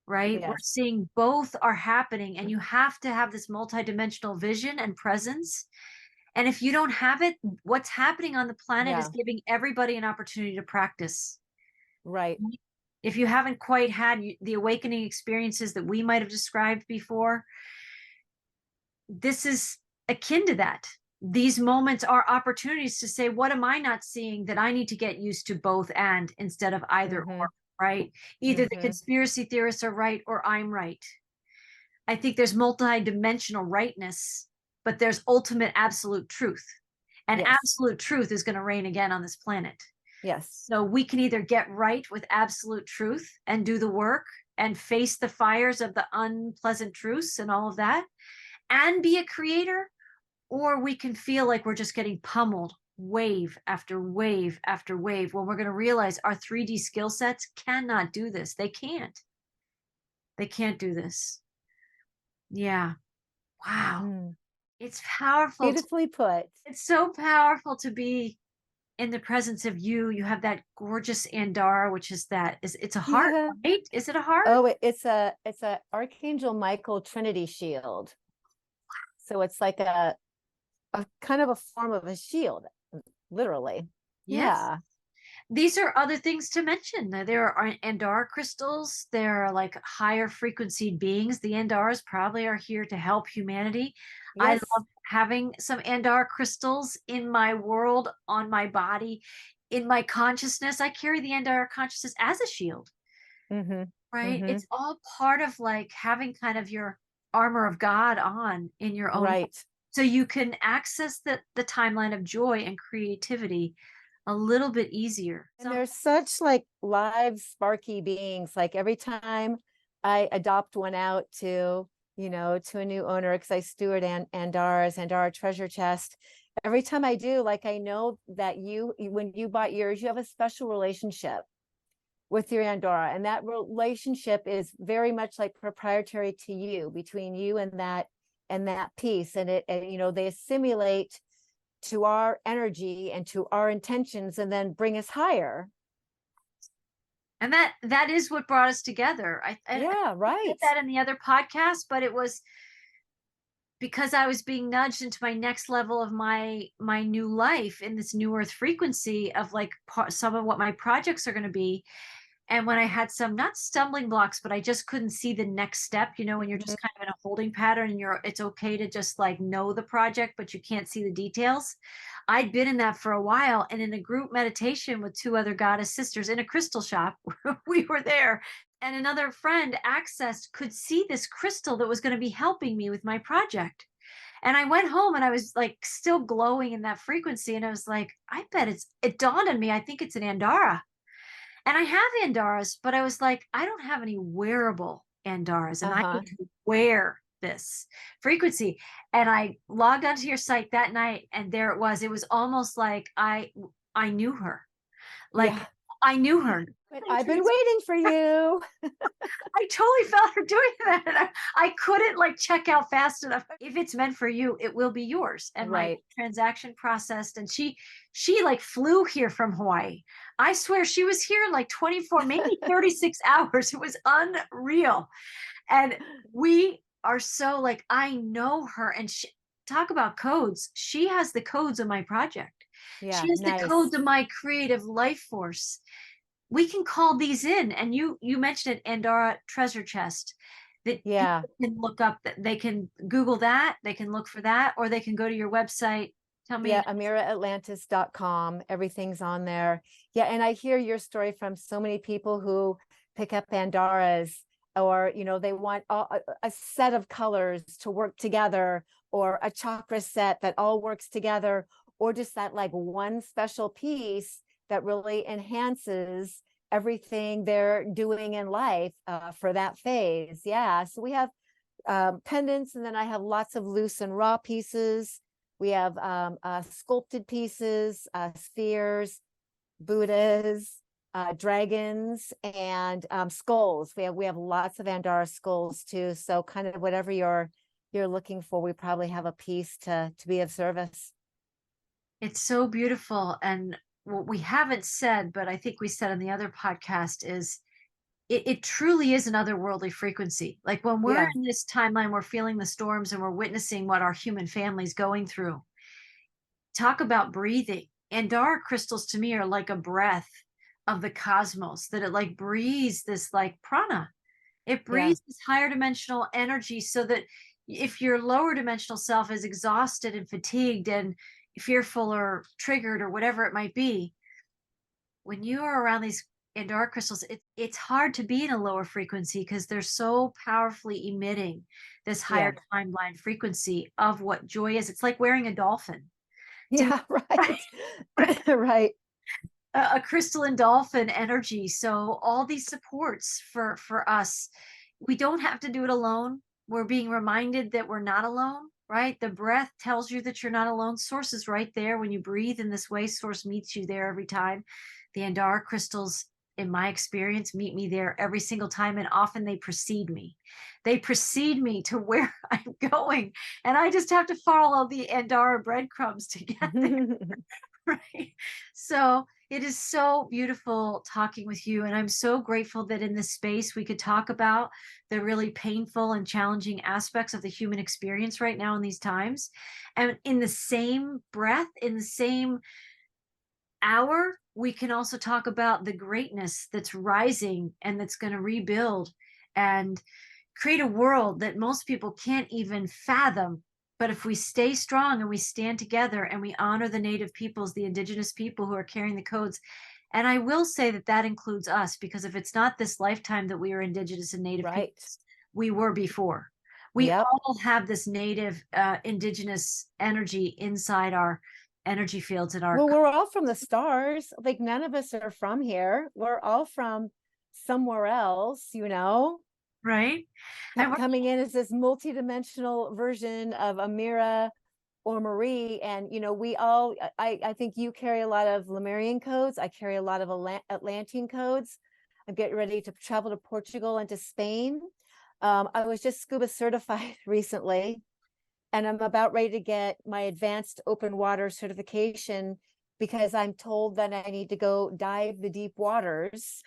right? Yes. We're seeing both are happening, and you have to have this multidimensional vision and presence. And if you don't have it, what's happening on the planet is giving everybody an opportunity to practice. Right. If you haven't quite had the awakening experiences that we might have described before, this is akin to that. These moments are opportunities to say, what am I not seeing that I need to get used to both and instead of either or, right? Either the conspiracy theorists are right or I'm right. I think there's multi-dimensional rightness, but there's ultimate absolute truth. And absolute truth is going to reign again on this planet. Yes. So we can either get right with absolute truth and do the work and face the fires of the unpleasant truths and all of that and be a creator, or we can feel like we're just getting pummeled wave after wave after wave, when we're going to realize our 3D skill sets cannot do this. They can't do this. Yeah. Wow. It's powerful. Beautifully put. It's so powerful to be in the presence of you. You have that gorgeous Andara, which is it's a heart, right? Is it a heart? Oh, it's a Archangel Michael Trinity shield. So it's like a kind of a form of a shield, literally. Yes. Yeah. These are other things to mention. There are Andara crystals. There are like higher frequency beings. The Andaras probably are here to help humanity. Yes. I love having some Andara crystals in my world, on my body, in my consciousness. I carry the Andara consciousness as a shield. Right? It's all part of like having kind of your armor of God on in your own. Right. So you can access the timeline of joy and creativity a little bit easier. And they're such like live, sparky beings. Like every time I adopt one out to, to a new owner, because I steward Andara treasure chest. Every time I do, like, I know that when you bought yours, you have a special relationship with your Andara. And that relationship is very much like proprietary to you, between you and that piece. And they assimilate to our energy and to our intentions, and then bring us higher. And that is what brought us together. I right. did that in the other podcast, but it was because I was being nudged into my next level of my new life in this new earth frequency of like some of what my projects are going to be. And when I had some, not stumbling blocks, but I just couldn't see the next step, when you're just kind of in a holding pattern and it's okay to just like know the project, but you can't see the details. I'd been in that for a while, and in a group meditation with 2 other goddess sisters in a crystal shop, we were there, and another friend could see this crystal that was going to be helping me with my project. And I went home and I was like still glowing in that frequency. And I was like, I bet it dawned on me, I think it's an Andara. And I have Andaras, but I was like, I don't have any wearable Andaras, and I need to wear this frequency. And I logged onto your site that night, and there it was. It was almost like I knew her. Like I knew her. I've been waiting for you. I totally felt her doing that. I couldn't like check out fast enough. If it's meant for you, it will be yours. And my transaction processed, and she like flew here from Hawaii. I swear she was here in like 24, maybe 36 hours. It was unreal. And we are so like, I know her, and talk about codes. She has the codes of my project. She has the codes of my creative life force. We can call these in, and you mentioned it, Andara treasure chest, that people can look up. That they can Google that, they can look for that, or they can go to your website. Tell me. AmeeraAtlantis.com. Everything's on there. Yeah, and I hear your story from so many people who pick up Andaras, or they want a set of colors to work together, or a chakra set that all works together, or just that like one special piece that really enhances everything they're doing in life for that phase. Yeah. So we have pendants, and then I have lots of loose and raw pieces. We have sculpted pieces, spheres, Buddhas, dragons, and skulls. We have lots of Andara skulls too. So kind of whatever you're looking for, we probably have a piece to be of service. It's so beautiful. And what we haven't said, but I think we said on the other podcast, is it truly is an otherworldly frequency. Like when we're Yeah, in this timeline, we're feeling the storms and we're witnessing what our human family's going through. Talk about breathing. Andara crystals to me are like a breath of the cosmos, that it like breathes this like prana. It yeah, breathes this higher dimensional energy, so that if your lower dimensional self is exhausted and fatigued and fearful or triggered or whatever it might be, when you are around these Andara crystals, it's hard to be in a lower frequency because they're so powerfully emitting this yeah, higher timeline frequency of what joy is. It's like wearing a dolphin. To me, yeah, right. Right. a crystalline dolphin energy. So all these supports for us, we don't have to do it alone. We're being reminded that we're not alone, right? The breath tells you that you're not alone. Source is right there. When you breathe in this way, source meets you there every time. The Andara crystals, in my experience, meet me there every single time, and often they precede me. They precede me to where I'm going, and I just have to follow the Andara breadcrumbs to get there. Right. So it is so beautiful talking with you. And I'm so grateful that in this space we could talk about the really painful and challenging aspects of the human experience right now in these times. And in the same breath, in the same hour, we can also talk about the greatness that's rising and that's going to rebuild and create a world that most people can't even fathom. But if we stay strong and we stand together and we honor the native peoples, the indigenous people who are carrying the codes, and I will say that that includes us, because if it's not this lifetime that we are indigenous and native Right. peoples, we were before. We Yep. all have this native indigenous energy inside our energy fields in our, Well, we're all from the stars. Like none of us are from here. We're all from somewhere else, right? And we're, coming in as this multidimensional version of Ameera or Marie. And, we all, I think you carry a lot of Lemurian codes. I carry a lot of Atlantean codes. I'm getting ready to travel to Portugal and to Spain. I was just scuba certified recently, and I'm about ready to get my advanced open water certification because I'm told that I need to go dive the deep waters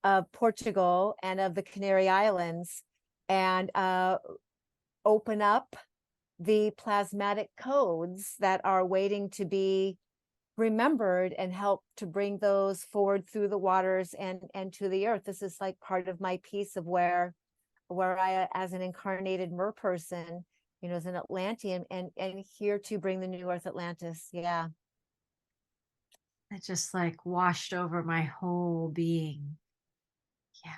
of Portugal and of the Canary Islands and open up the plasmatic codes that are waiting to be remembered and help to bring those forward through the waters and to the earth. This is like part of my piece of where I, as an incarnated mer person, as an Atlantean and here to bring the new earth Atlantis. Yeah. it just like washed over my whole being. Yeah.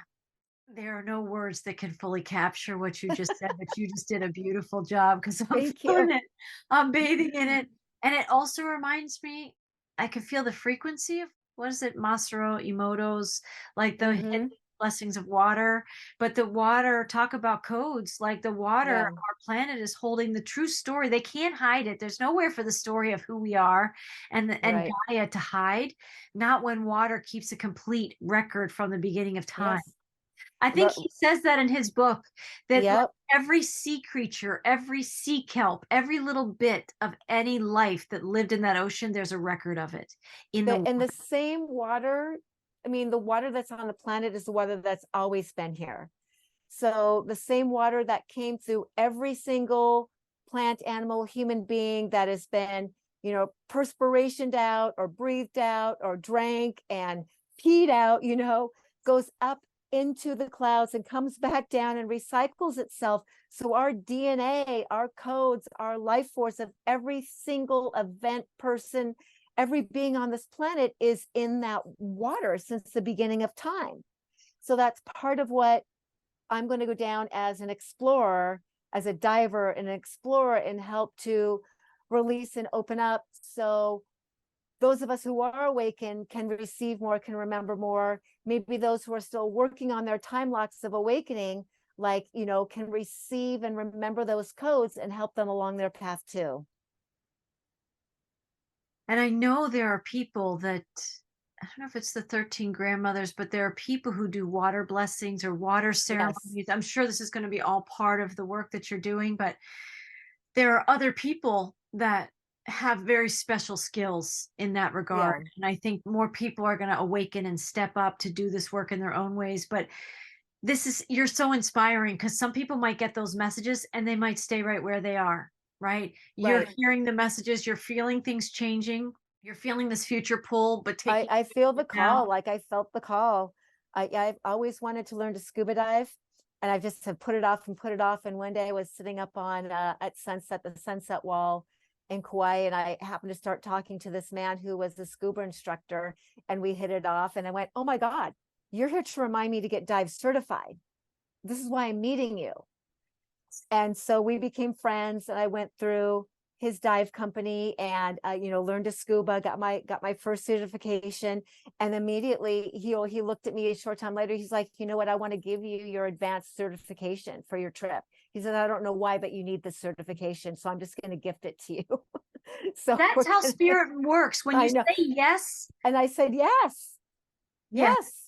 There are no words that can fully capture what you just said, but you just did a beautiful job because I'm Thank feeling you. it. I'm bathing in it. And it also reminds me, I can feel the frequency of, what is it, Masaru Emoto's, like the hidden Mm-hmm. blessings of water. But the water, talk about codes, like the water, Yeah. our planet is holding the true story. They can't hide it. There's nowhere for the story of who we are and Right. Gaia to hide, not when water keeps a complete record from the beginning of time. Yes. I think he says that in his book, that like Yep. every sea creature, every sea kelp, every little bit of any life that lived in that ocean, there's a record of it in the And water. the same water, I mean, the water that's on the planet is the water that's always been here. So the same water that came through every single plant, animal, human being that has been, perspirationed out or breathed out or drank and peed out, goes up into the clouds and comes back down and recycles itself. So our DNA, our codes, our life force of every single event, person, every being on this planet is in that water since the beginning of time. So that's part of what I'm going to go down as an explorer, as a diver and an explorer, and help to release and open up. So those of us who are awakened can receive more, can remember more. Maybe those who are still working on their time locks of awakening, like, you know, can receive and remember those codes and help them along their path too. And I know there are people that, I don't know if it's the 13 grandmothers, but there are people who do water blessings or water ceremonies. Yes. I'm sure this is going to be all part of the work that you're doing, but there are other people that have very special skills in that regard. Yeah. And I think more people are going to awaken and step up to do this work in their own ways. But you're so inspiring, because some people might get those messages and they might stay right where they are, right? You're Right. hearing the messages, you're feeling things changing, you're feeling this future pull, but taking I feel the it now. call, like I felt the call. I've always wanted to learn to scuba dive, and I just have put it off and put it off. And one day I was sitting up on at sunset, the sunset wall in Kauai, and I happened to start talking to this man who was a scuba instructor, and we hit it off. And I went, "Oh my God, you're here to remind me to get dive certified. This is why I'm meeting you." And so we became friends, and I went through his dive company and you know, learned to scuba, got my first certification. And immediately he looked at me a short time later. He's like, "You know what, I want to give you your advanced certification for your trip." He said, "I don't know why, but you need this certification, so I'm just going to gift it to you." So That's how spirit works. When you I know. say yes, And I said, "Yes, yes. yes."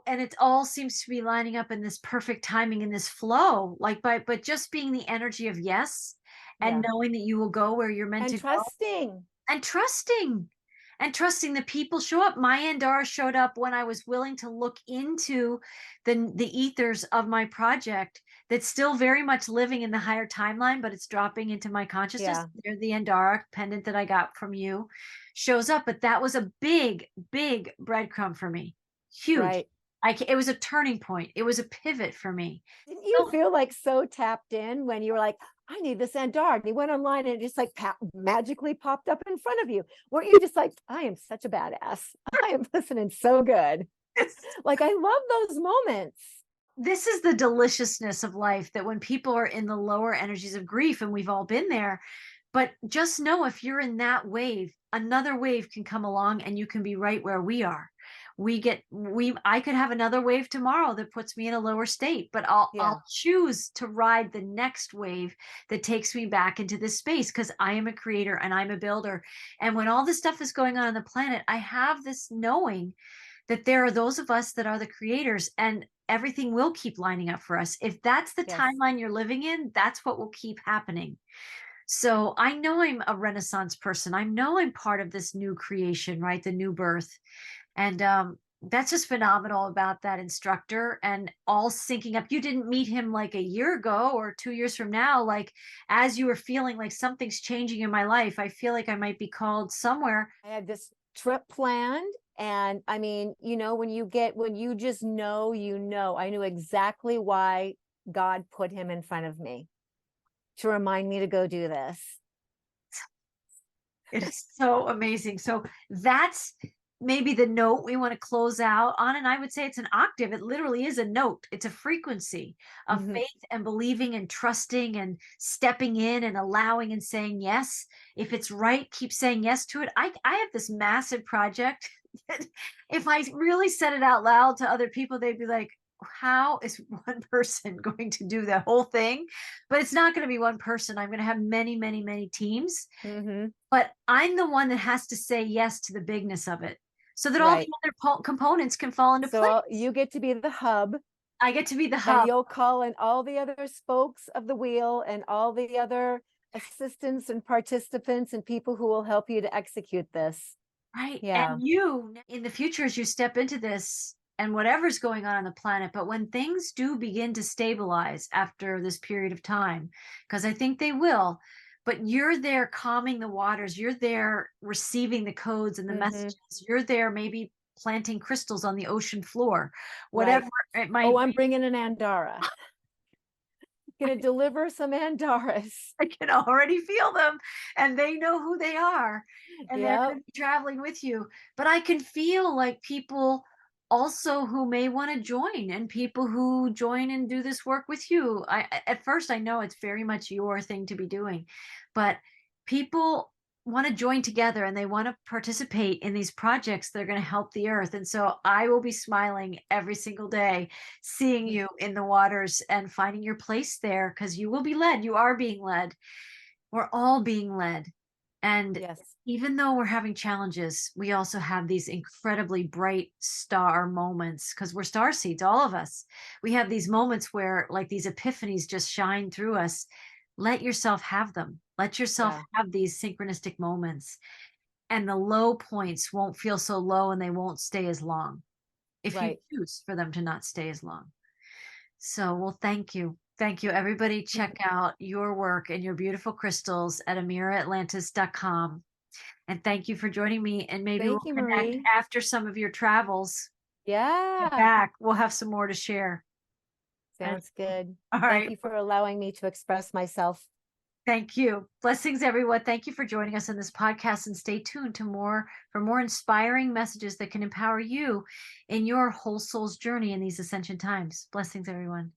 And it all seems to be lining up in this perfect timing, in this flow, like but just being the energy of yes, and Yeah. knowing that you will go where you're meant And to go, trusting. and trusting the people show up. My Andara showed up when I was willing to look into the ethers of my project, that's still very much living in the higher timeline, but it's dropping into my consciousness. Yeah. There, the Andara pendant that I got from you shows up, but that was a big breadcrumb for me. Huge. Right. It was a turning point. It was a pivot for me. Didn't you So feel like so tapped in when you were like, "I need this Andar"? And you went online and it just like magically popped up in front of you. Weren't you just like, "I am such a badass. I am listening so good." Like, I love those moments. this is the deliciousness of life, that when people are in the lower energies of grief, and we've all been there, but just know, if you're in that wave, another wave can come along and you can be right where we are. I could have another wave tomorrow that puts me in a lower state, but I'll Yeah. choose to ride the next wave that takes me back into this space, because I am a creator and I'm a builder. And when all this stuff is going on the planet, I have this knowing that there are those of us that are the creators, and everything will keep lining up for us. If that's the Yes. timeline you're living in, that's what will keep happening. So I know I'm a Renaissance person. I know I'm part of this new creation, right? The new birth. And that's just phenomenal about that instructor, and all syncing up. You didn't meet him like a year ago or 2 years from now. Like, as you were feeling like something's changing in my life, I feel like I might be called somewhere. I had this trip planned. And I mean, you know, when you just know, you know, I knew exactly why God put him in front of me to remind me to go do this. It is so amazing. So that's maybe the note we want to close out on. And I would say it's an octave. It literally is a note. It's a frequency of Mhm. faith and believing and trusting and stepping in and allowing and saying yes. If it's right, keep saying yes to it. I have this massive project that if I really said it out loud to other people, they'd be like, how is one person going to do the whole thing? But it's not going to be one person. I'm going to have many teams, Mhm. but I'm the one that has to say yes to the bigness of it, so that all the Right. other components can fall into So place. you get to be the hub, I get to be the and hub, you'll call in all the other spokes of the wheel and all the other assistants and participants and people who will help you to execute this. right? Yeah. And you, in the future, as you step into this and whatever's going on the planet, but when things do begin to stabilize after this period of time, because I think they will, but you're there calming the waters, you're there receiving the codes and the Mhm. messages, you're there maybe planting crystals on the ocean floor, Right. whatever it Oh, might I'm be. bringing an Andara. Gonna deliver some Andaras. I can already feel them, and they know who they are, and they're Yep. going to be traveling with you. But I can feel like people also who may want to join, and people who join and do this work with you. At first I know it's very much your thing to be doing, but people want to join together and they want to participate in these projects that are going to help the earth. And so I will be smiling every single day, seeing you in the waters and finding your place there, because you will be led. You are being led. We're all being led. And Yes. even though we're having challenges, we also have these incredibly bright star moments, because we're star seeds, all of us. We have these moments where, like, these epiphanies just shine through us. Let yourself have them. Let yourself Yeah. have these synchronistic moments. And the low points won't feel so low and they won't stay as long if you Right. choose for them to not stay as long. So, well, thank you. Thank you. Everybody, check out your work and your beautiful crystals at AmeeraAtlantis.com. And thank you for joining me. And maybe we'll Thank you, connect Marie. after some of your travels. Get Yeah. back. We'll have some more to share. And Sounds good. all Thank right. you for allowing me to express myself. Thank you. Blessings, everyone. Thank you for joining us in this podcast, and stay tuned to more inspiring messages that can empower you in your whole soul's journey in these ascension times. Blessings, everyone.